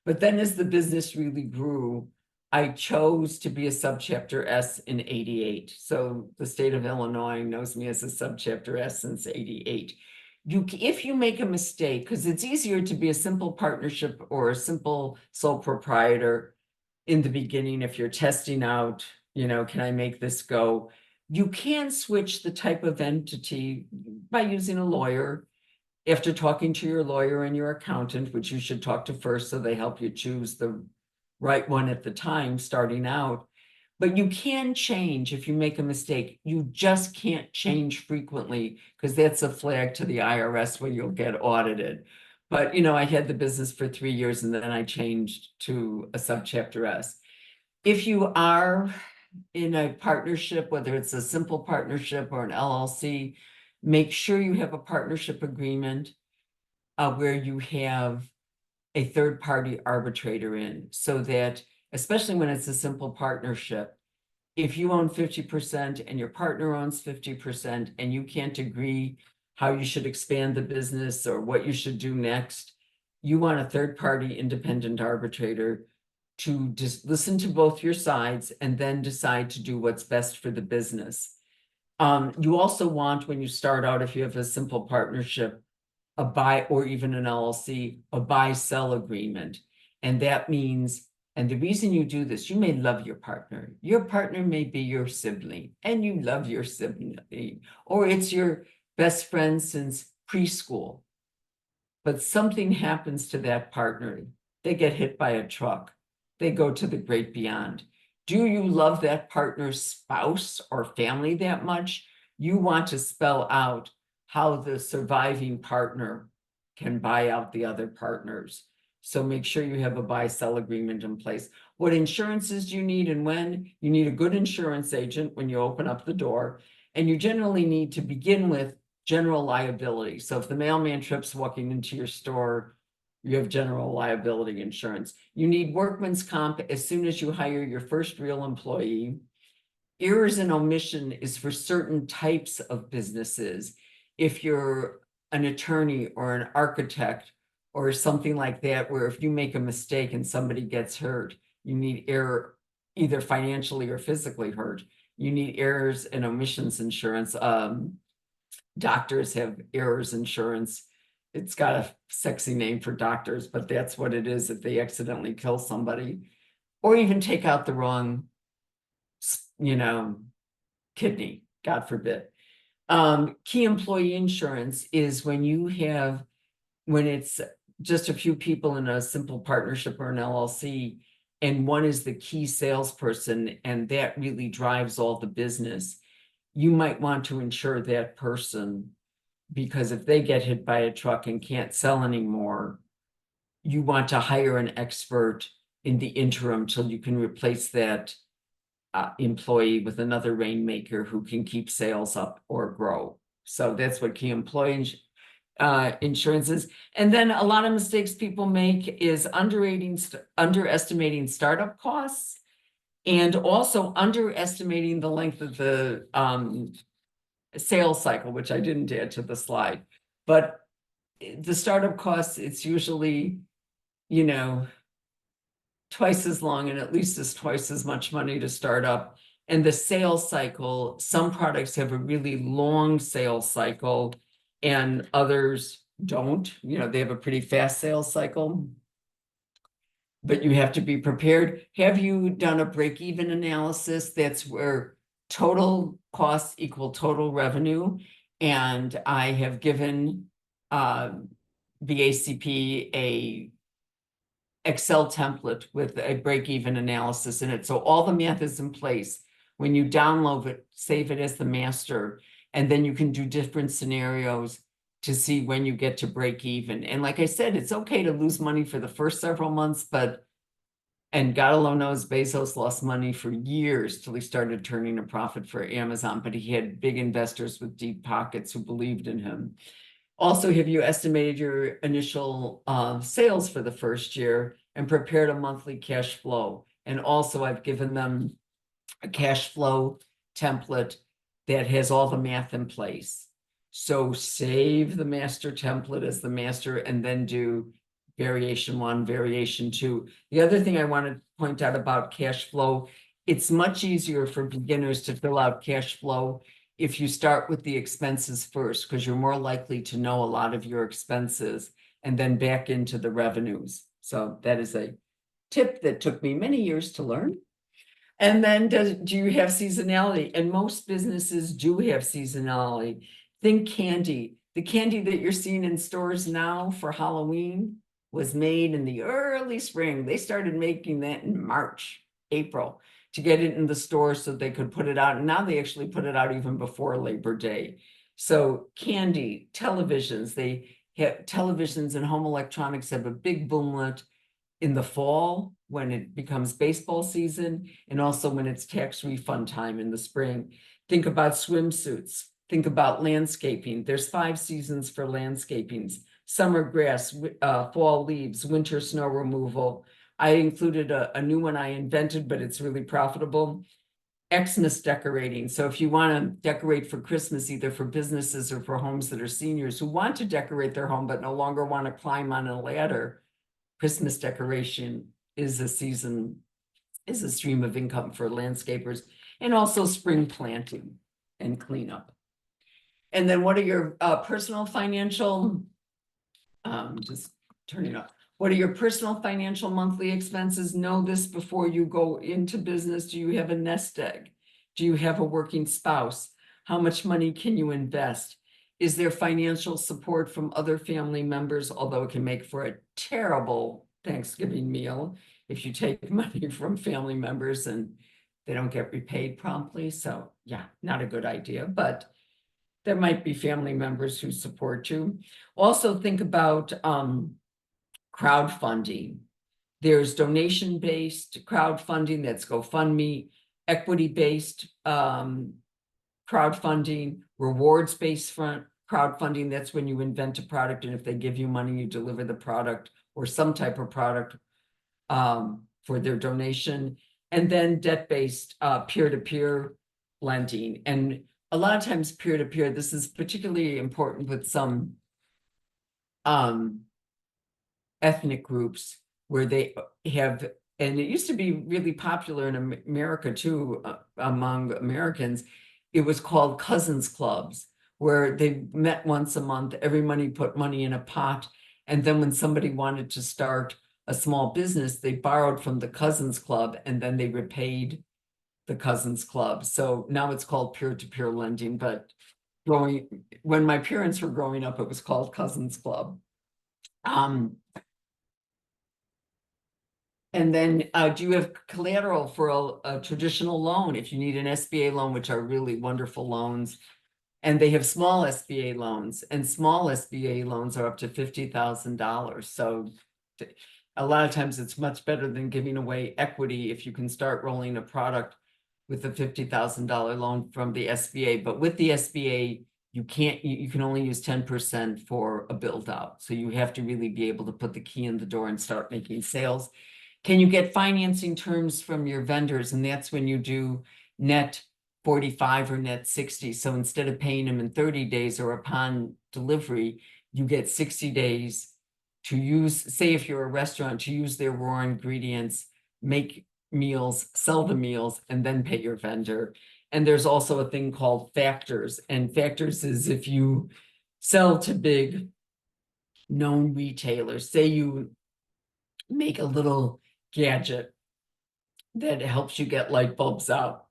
But then as the business really grew, I chose to be a subchapter S in 88. So the state of Illinois knows me as a subchapter S since 88. If you make a mistake, because it's easier to be a simple partnership or a simple sole proprietor in the beginning if you're testing out, can I make this go? You can switch the type of entity by using a lawyer after talking to your lawyer and your accountant, which you should talk to first so they help you choose the right one at the time starting out. But you can change if you make a mistake. You just can't change frequently, because that's a flag to the IRS where you'll get audited. But, I had the business for 3 years and then I changed to a subchapter S. If you are in a partnership, whether it's a simple partnership or an LLC, make sure you have a partnership agreement where you have a third-party arbitrator in, so that, especially when it's a simple partnership, if you own 50% and your partner owns 50% and you can't agree how you should expand the business or what you should do next, you want a third-party independent arbitrator to just listen to both your sides and then decide to do what's best for the business. You also want, when you start out, if you have a simple partnership, a buy, or even an LLC, a buy-sell agreement. And that means, and the reason you do this, you may love your partner. Your partner may be your sibling and you love your sibling, or it's your best friend since preschool. But something happens to that partner. They get hit by a truck. They go to the great beyond. Do you love that partner's spouse or family that much? You want to spell out how the surviving partner can buy out the other partners. So make sure you have a buy-sell agreement in place. What insurances do you need and when? You need a good insurance agent when you open up the door. And you generally need to begin with general liability. So if the mailman trips walking into your store, you have general liability insurance. You need workman's comp as soon as you hire your first real employee. Errors and omission is for certain types of businesses. If you're an attorney or an architect or something like that, where if you make a mistake and somebody gets hurt, you need error, either financially or physically hurt, you need errors and omissions insurance. Doctors have errors insurance. It's got a sexy name for doctors, but that's what it is if they accidentally kill somebody or even take out the wrong, kidney, God forbid. Key employee insurance is when it's just a few people in a simple partnership or an LLC, and one is the key salesperson, and that really drives all the business. You might want to insure that person, because if they get hit by a truck and can't sell anymore, you want to hire an expert in the interim till you can replace that employee with another rainmaker who can keep sales up or grow. So that's what key employee insurance is. And then a lot of mistakes people make is underestimating startup costs, and also underestimating the length of the sales cycle, which I didn't add to the slide. But the startup costs, it's usually, twice as long and at least as twice as much money to start up. And the sales cycle, some products have a really long sales cycle and others don't. They have a pretty fast sales cycle. But you have to be prepared. Have you done a break-even analysis? That's where total costs equal total revenue. And I have given the ACP a Excel template with a break-even analysis in it. So all the math is in place. When you download it, save it as the master, and then you can do different scenarios to see when you get to break even. And like I said, it's okay to lose money for the first several months, and God alone knows Bezos lost money for years till he started turning a profit for Amazon, but he had big investors with deep pockets who believed in him. Also, have you estimated your initial sales for the first year and prepared a monthly cash flow? And also, I've given them a cash flow template that has all the math in place. So save the master template as the master and then do variation 1, variation 2. The other thing I want to point out about cash flow, it's much easier for beginners to fill out cash flow if you start with the expenses first, because you're more likely to know a lot of your expenses and then back into the revenues. So that is a tip that took me many years to learn. And then do you have seasonality? And most businesses do have seasonality. Think candy. The candy that you're seeing in stores now for Halloween was made in the early spring. They started making that in March, April, to get it in the store so they could put it out. And now they actually put it out even before Labor Day. So candy, televisions, they have televisions and home electronics have a big boomlet in the fall when it becomes baseball season, and also when it's tax refund time in the spring. Think about swimsuits. Think about landscaping. There's 5 seasons for landscapings: summer grass, fall leaves, winter snow removal. I included a new one I invented, but it's really profitable: Xmas decorating. So if you want to decorate for Christmas, either for businesses or for homes that are seniors who want to decorate their home but no longer want to climb on a ladder, Christmas decoration is a stream of income for landscapers. And also spring planting and cleanup. And then what are your personal financial, just turning up. What are your personal financial monthly expenses? Know this before you go into business. Do you have a nest egg? Do you have a working spouse? How much money can you invest? Is there financial support from other family members? Although it can make for a terrible Thanksgiving meal if you take money from family members and they don't get repaid promptly. So yeah, not a good idea, but there might be family members who support you. Also think about crowdfunding. There's donation-based crowdfunding, that's GoFundMe, equity-based crowdfunding, rewards-based crowdfunding. That's when you invent a product, and if they give you money, you deliver the product or some type of product for their donation. And then debt-based peer-to-peer lending. And a lot of times peer-to-peer, this is particularly important with some ethnic groups where they have, and it used to be really popular in America too, among Americans. It was called cousins clubs, where they met once a month, everybody put money in a pot. And then when somebody wanted to start a small business, they borrowed from the Cousins Club and then they repaid the Cousins Club. So now it's called peer-to-peer lending, but when my parents were growing up, it was called Cousins Club. And then do you have collateral for a traditional loan? If you need an SBA loan, which are really wonderful loans, and they have small SBA loans, and small SBA loans are up to $50,000. So a lot of times it's much better than giving away equity if you can start rolling a product with a $50,000 loan from the SBA. But with the SBA, you can only use 10% for a build out. So you have to really be able to put the key in the door and start making sales. Can you get financing terms from your vendors? And that's when you do net 45 or net 60. So instead of paying them in 30 days or upon delivery, you get 60 days to use, say if you're a restaurant, to use their raw ingredients, make meals, sell the meals, and then pay your vendor. And there's also a thing called factors. And factors is if you sell to big known retailers, say you make a little gadget that helps you get light bulbs out.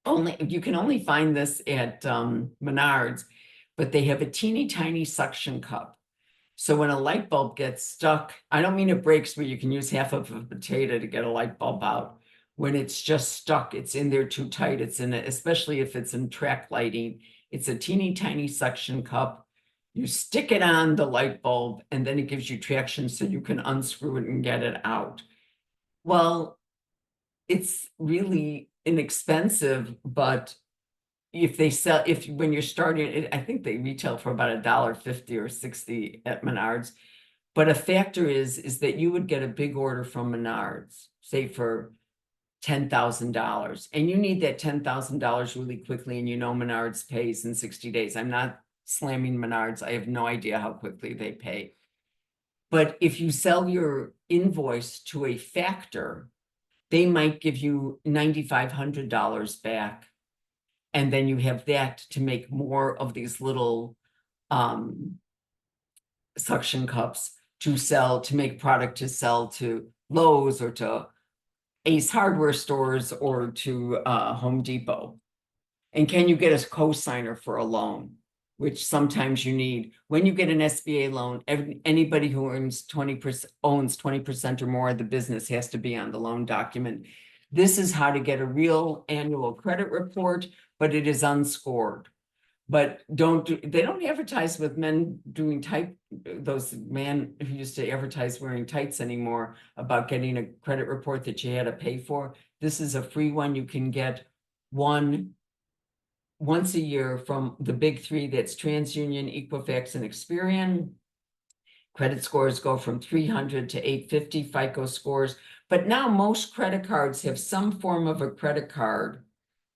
You can only find this at Menards, but they have a teeny tiny suction cup. So when a light bulb gets stuck, I don't mean it breaks where you can use half of a potato to get a light bulb out. When it's just stuck, it's in there too tight. It's in it, especially if it's in track lighting. It's a teeny tiny suction cup. You stick it on the light bulb and then it gives you traction so you can unscrew it and get it out. Well, it's really inexpensive, but when you're starting it, I think they retail for about $1.50 or $60 at Menards. But a factor is that you would get a big order from Menards, say for $10,000, and you need that $10,000 really quickly, and Menards pays in 60 days. I'm not slamming Menards. I have no idea how quickly they pay. But if you sell your invoice to a factor, they might give you $9,500 back. And then you have that to make more of these little suction cups to make product to sell to Lowe's or to Ace Hardware stores or to Home Depot. And can you get a co-signer for a loan, which sometimes you need? When you get an SBA loan, anybody who owns 20% or more of the business has to be on the loan document. This is how to get a real annual credit report, but it is unscored. But they don't advertise with men doing those men who used to advertise wearing tights anymore about getting a credit report that you had to pay for. This is a free one. You can get one once a year from the big three. That's TransUnion, Equifax, and Experian. Credit scores go from 300 to 850 FICO scores. But now most credit cards have some form of a credit card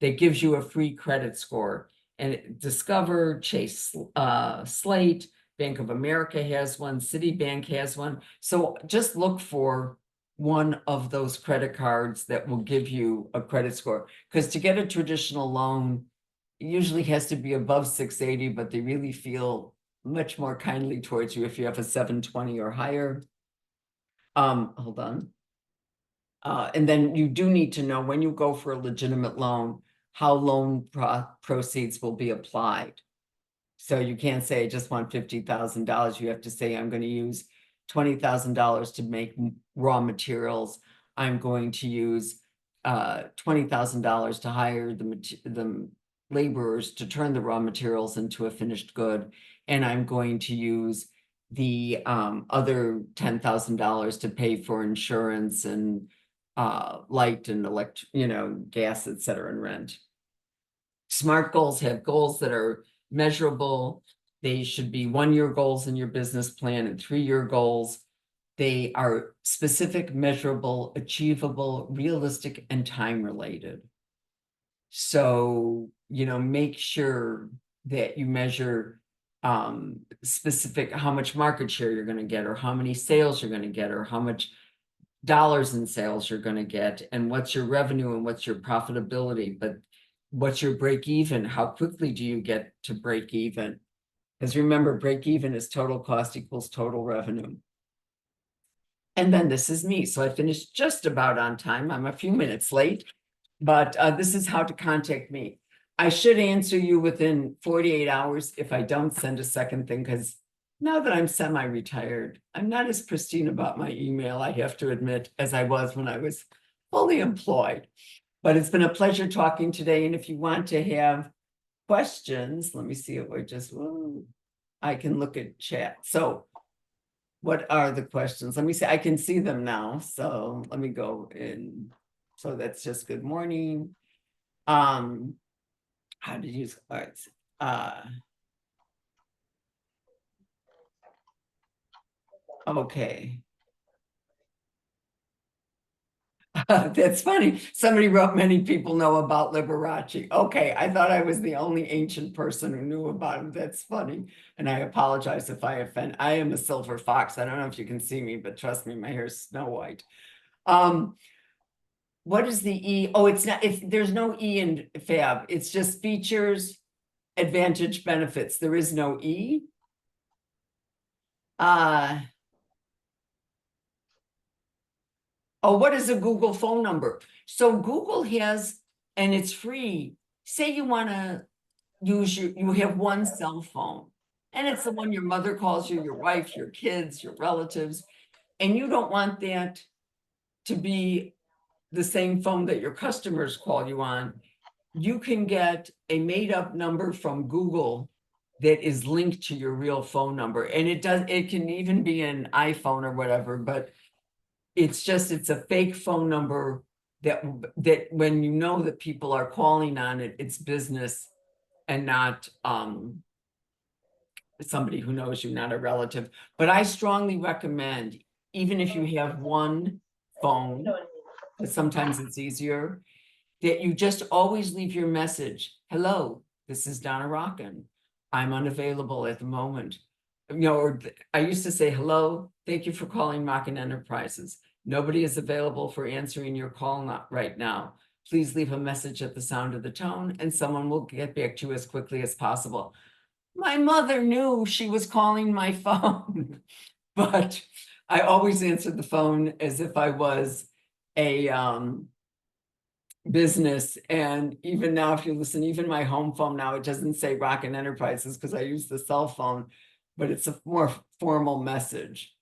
that gives you a free credit score. And Discover, Chase, Slate, Bank of America has one, Citibank has one. So just look for one of those credit cards that will give you a credit score. Because to get a traditional loan, it usually has to be above 680, but they really feel much more kindly towards you if you have a 720 or higher. Hold on. And then you do need to know when you go for a legitimate loan, how loan proceeds will be applied. So you can't say, I just want $50,000. You have to say, I'm going to use $20,000 to make raw materials. I'm going to use $20,000 to hire the laborers to turn the raw materials into a finished good. And I'm going to use the other $10,000 to pay for insurance and light and gas, et cetera, and rent. SMART goals have goals that are measurable. They should be 1-year goals in your business plan and 3-year goals. They are specific, measurable, achievable, realistic, and time related. So, make sure that you measure specific, how much market share you're going to get, or how many sales you're going to get, or how much dollars in sales you're going to get, and what's your revenue and what's your profitability. But what's your break even? How quickly do you get to break even? Because remember, break even is total cost equals total revenue. And then this is me. So I finished just about on time. I'm a few minutes late, but this is how to contact me. I should answer you within 48 hours if I don't send a second thing, because now that I'm semi-retired, I'm not as pristine about my email, I have to admit, as I was when I was fully employed. But it's been a pleasure talking today. And if you want to have questions, let me see if I can look at chat. So what are the questions? Let me see, I can see them now. So let me go in. So that's just good morning. How to use arts. Okay. That's funny. Somebody wrote, many people know about Liberace. Okay, I thought I was the only ancient person who knew about him. That's funny. And I apologize if I offend. I am a silver fox. I don't know if you can see me, but trust me, my hair is snow white. What is the E? Oh, it's not, there's no E in FAB. It's just features, advantage, benefits. There is no E. Oh, what is a Google phone number? So Google has, and it's free. Say you want to use you have one cell phone, and it's the one your mother calls you, your wife, your kids, your relatives, and you don't want that to be the same phone that your customers call you on. You can get a made-up number from Google that is linked to your real phone number, and it can even be an iPhone or whatever, but it's a fake phone number that when you know that people are calling on it, it's business and not somebody who knows you, not a relative. But I strongly recommend, even if you have one phone, but sometimes it's easier, that you just always leave your message. Hello, this is Donna Rockin. I'm unavailable at the moment. Or I used to say, hello, thank you for calling Rockin Enterprises. Nobody is available for answering your call right now. Please leave a message at the sound of the tone and someone will get back to you as quickly as possible. My mother knew she was calling my phone, but I always answered the phone as if I was a business. And even now, if you listen, even my home phone now, it doesn't say Rockin Enterprises because I use the cell phone, but it's a more formal message.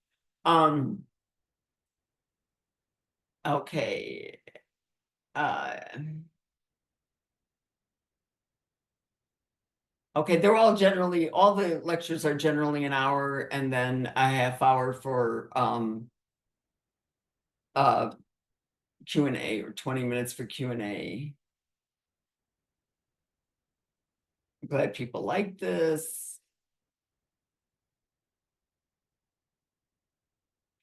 Okay. Okay, they're all the lectures are generally an hour and then a half hour for Q&A, or 20 minutes for Q&A. I'm glad people like this.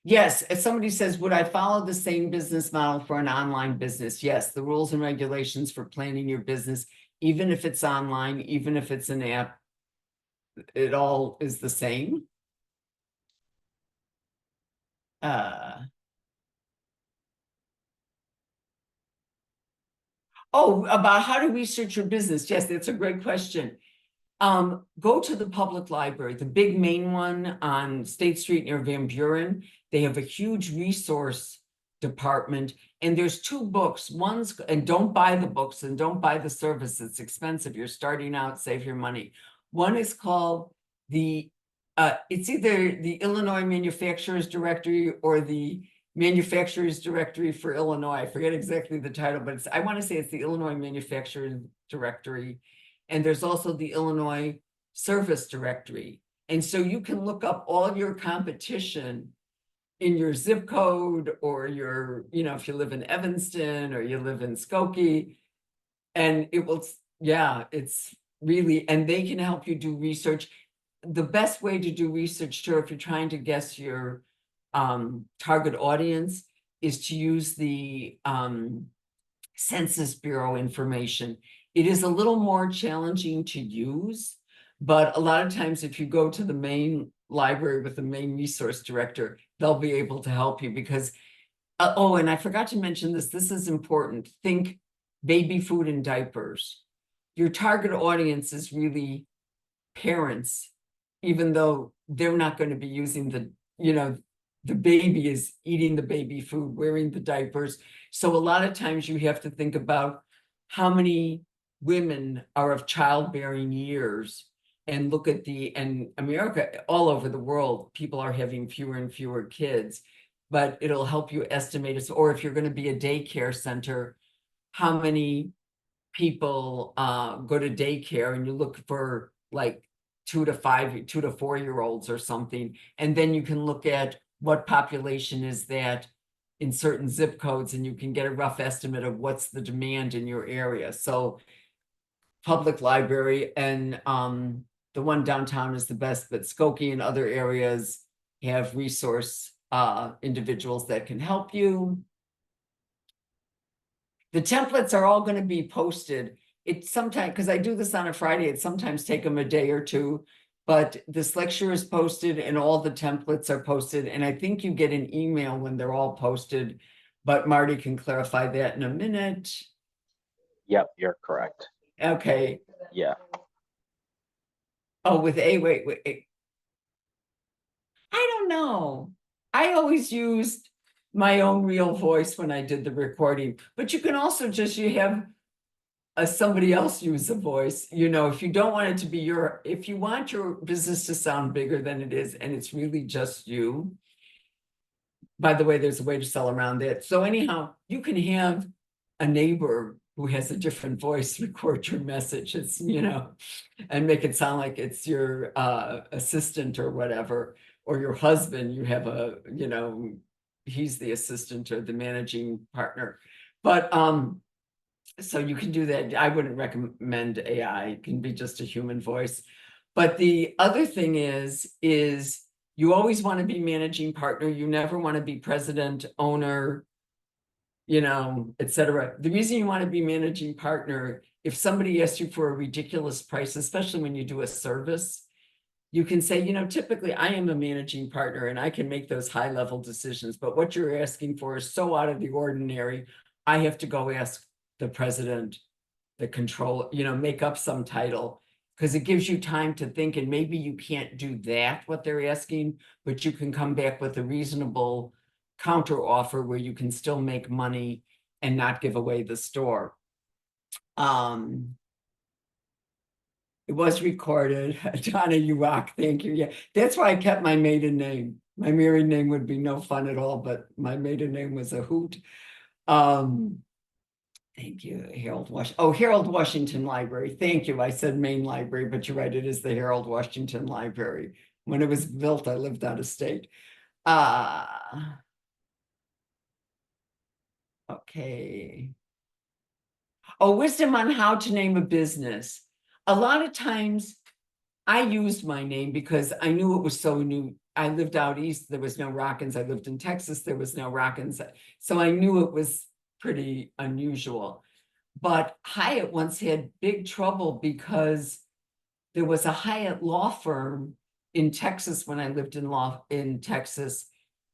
Yes, if somebody says, would I follow the same business model for an online business? Yes, the rules and regulations for planning your business, even if it's online, even if it's an app, it all is the same. Oh, about how to research your business. Yes, that's a great question. Go to the public library, the big main one on State Street near Van Buren. They have a huge resource department, and there's two books. And don't buy the books and don't buy the service. It's expensive. You're starting out, save your money. One is called it's either the Illinois Manufacturers Directory or the Manufacturers Directory for Illinois. I forget exactly the title, but I want to say it's the Illinois Manufacturers Directory. And there's also the Illinois Service Directory. And so you can look up all your competition in your zip code, or if you live in Evanston or you live in Skokie, and it's really, and they can help you do research. The best way to do research, too, if you're trying to guess your target audience, is to use the Census Bureau information. It is a little more challenging to use, but a lot of times if you go to the main library with the main resource director, they'll be able to help you because, and I forgot to mention this is important. Think baby food and diapers. your target audience is really parents, even though they're not going to be using the baby is eating the baby food, wearing the diapers. So a lot of times you have to think about how many women are of childbearing years, and look at and America, all over the world, people are having fewer and fewer kids, but it'll help you estimate it. Or if you're going to be a daycare center, how many people go to daycare, and you look for like 2 to 4 year olds or something. And then you can look at what population is that in certain zip codes, and you can get a rough estimate of what's the demand in your area. So public library, and the one downtown is the best, but Skokie and other areas have resource individuals that can help you. The templates are all going to be posted. It's sometimes, because I do this on a Friday, it sometimes take them a day or two, but this lecture is posted and all the templates are posted. And I think you get an email when they're all posted, but Marty can clarify that in a minute. Yep, you're correct. Okay. Yeah. Oh, with wait. I don't know. I always used my own real voice when I did the recording, but you can also just, you have somebody else use a voice, if you don't want it to be if you want your business to sound bigger than it is, and it's really just you. By the way, there's a way to sell around it. So anyhow, you can have a neighbor who has a different voice record your message. It's, and make it sound like it's your assistant or whatever, or your husband, you have he's the assistant or the managing partner. But so you can do that. I wouldn't recommend AI. It can be just a human voice. But the other thing is you always want to be managing partner. You never want to be president, owner, etc. The reason you want to be managing partner, if somebody asks you for a ridiculous price, especially when you do a service, you can say, typically I am a managing partner and I can make those high level decisions, but what you're asking for is so out of the ordinary. I have to go ask the president, the control, make up some title, because it gives you time to think, and maybe you can't do that, what they're asking, but you can come back with a reasonable counter offer where you can still make money and not give away the store. It was recorded. Donna, you rock. Thank you. Yeah, that's why I kept my maiden name. My married name would be no fun at all, but my maiden name was a hoot. Thank you, Harold Harold Washington Library. Thank you. I said Main Library, but you're right. It is the Harold Washington Library. When it was built, I lived out of state. Okay. Oh, wisdom on how to name a business. A lot of times I used my name because I knew it was so new. I lived out east. There was no Rockins. I lived in Texas. There was no Rockins. So I knew it was pretty unusual. But Hyatt once had big trouble because there was a Hyatt law firm in Texas when I lived in Texas.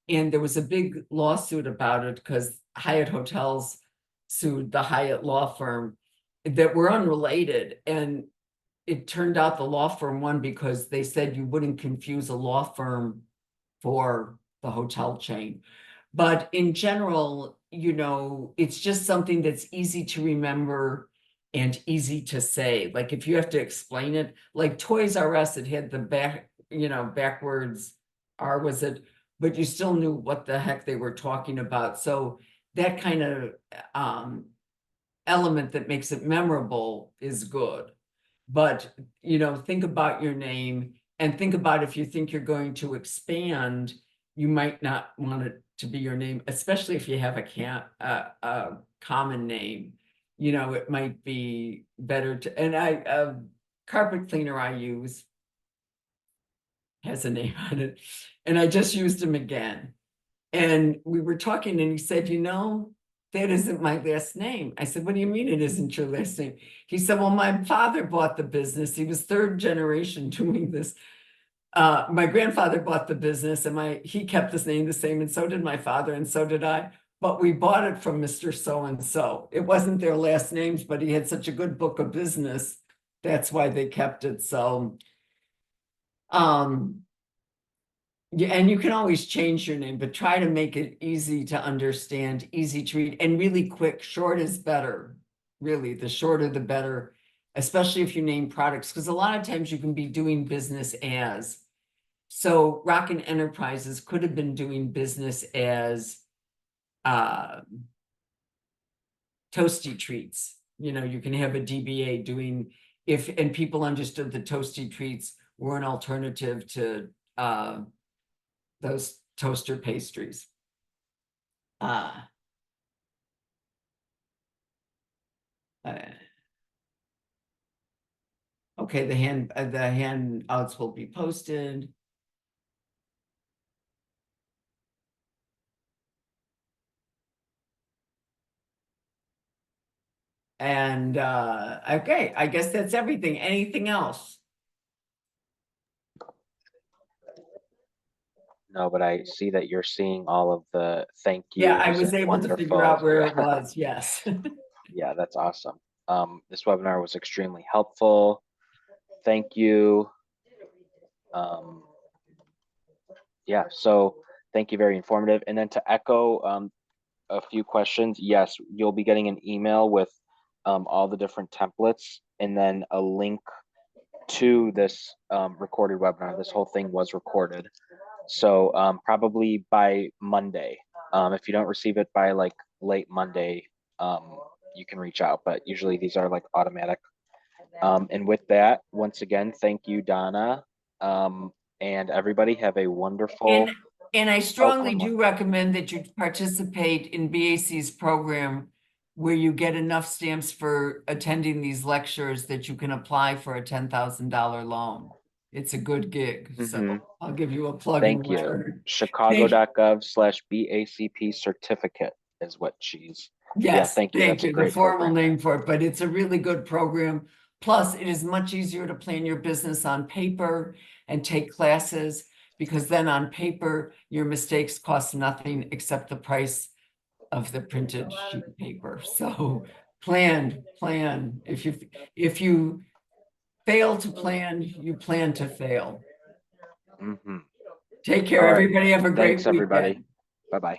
And there was a big lawsuit about it because Hyatt Hotels sued the Hyatt law firm that were unrelated. And it turned out the law firm won because they said you wouldn't confuse a law firm for the hotel chain. But in general, it's just something that's easy to remember and easy to say. Like if you have to explain it, like Toys R Us, it had the backwards R was it, but you still knew what the heck they were talking about. So that kind of element that makes it memorable is good. But, think about your name and think about if you think you're going to expand, you might not want it to be your name, especially if you have a common name. It might be better to, and carpet cleaner I use has a name on it, and I just used him again. And we were talking and he said, that isn't my last name. I said, what do you mean it isn't your last name? He said, well, my father bought the business. He was third generation doing this. My grandfather bought the business and he kept his name the same, and so did my father, and so did I. but we bought it from Mr. So-and-so. It wasn't their last names, but he had such a good book of business. That's why they kept it. So, yeah, and you can always change your name, but try to make it easy to understand, easy to read, and really quick. Short is better. Really, the shorter the better, especially if you name products, because a lot of times you can be doing business as. So Rockin Enterprises could have been doing business as Toasty Treats. You know, you can have a DBA doing and people understood the Toasty Treats were an alternative to those toaster pastries. Uh, okay, the handouts will be posted. And okay, I guess that's everything. Anything else? No, but I see that you're seeing all of the thank Yeah, yous I was and able to figure wonderful. out where Yeah, it was. Yes. yeah, that's awesome. This webinar was extremely helpful. Thank you. Yeah, so thank you, very informative. And then to echo a few questions, yes, you'll be getting an email with all the different templates and then a link to this recorded webinar. This whole thing was recorded. So probably by Monday. If you don't receive it by like late Monday, you can reach out, but usually these are like automatic. And with that, once again, thank you, Donna. And everybody have a wonderful, And I oh, strongly one more. do recommend that you participate in BAC's program where you get enough stamps for attending these lectures that you can apply for a $10,000 loan. It's a good gig, so I'll give you a plug in Thank you. return. Chicago.gov/BACP certificate is what she's, yeah, Yes, thank you. That's a the great formal program. name for it, but it's a really good program. Plus, it is much easier to plan your business on paper and take classes because then on paper, your mistakes cost nothing except the price of the printed sheet of paper. So plan. If you fail to plan, you plan to fail. Mhm. Take care, All right. everybody. Have a great Thanks, everybody. weekend. Bye-bye.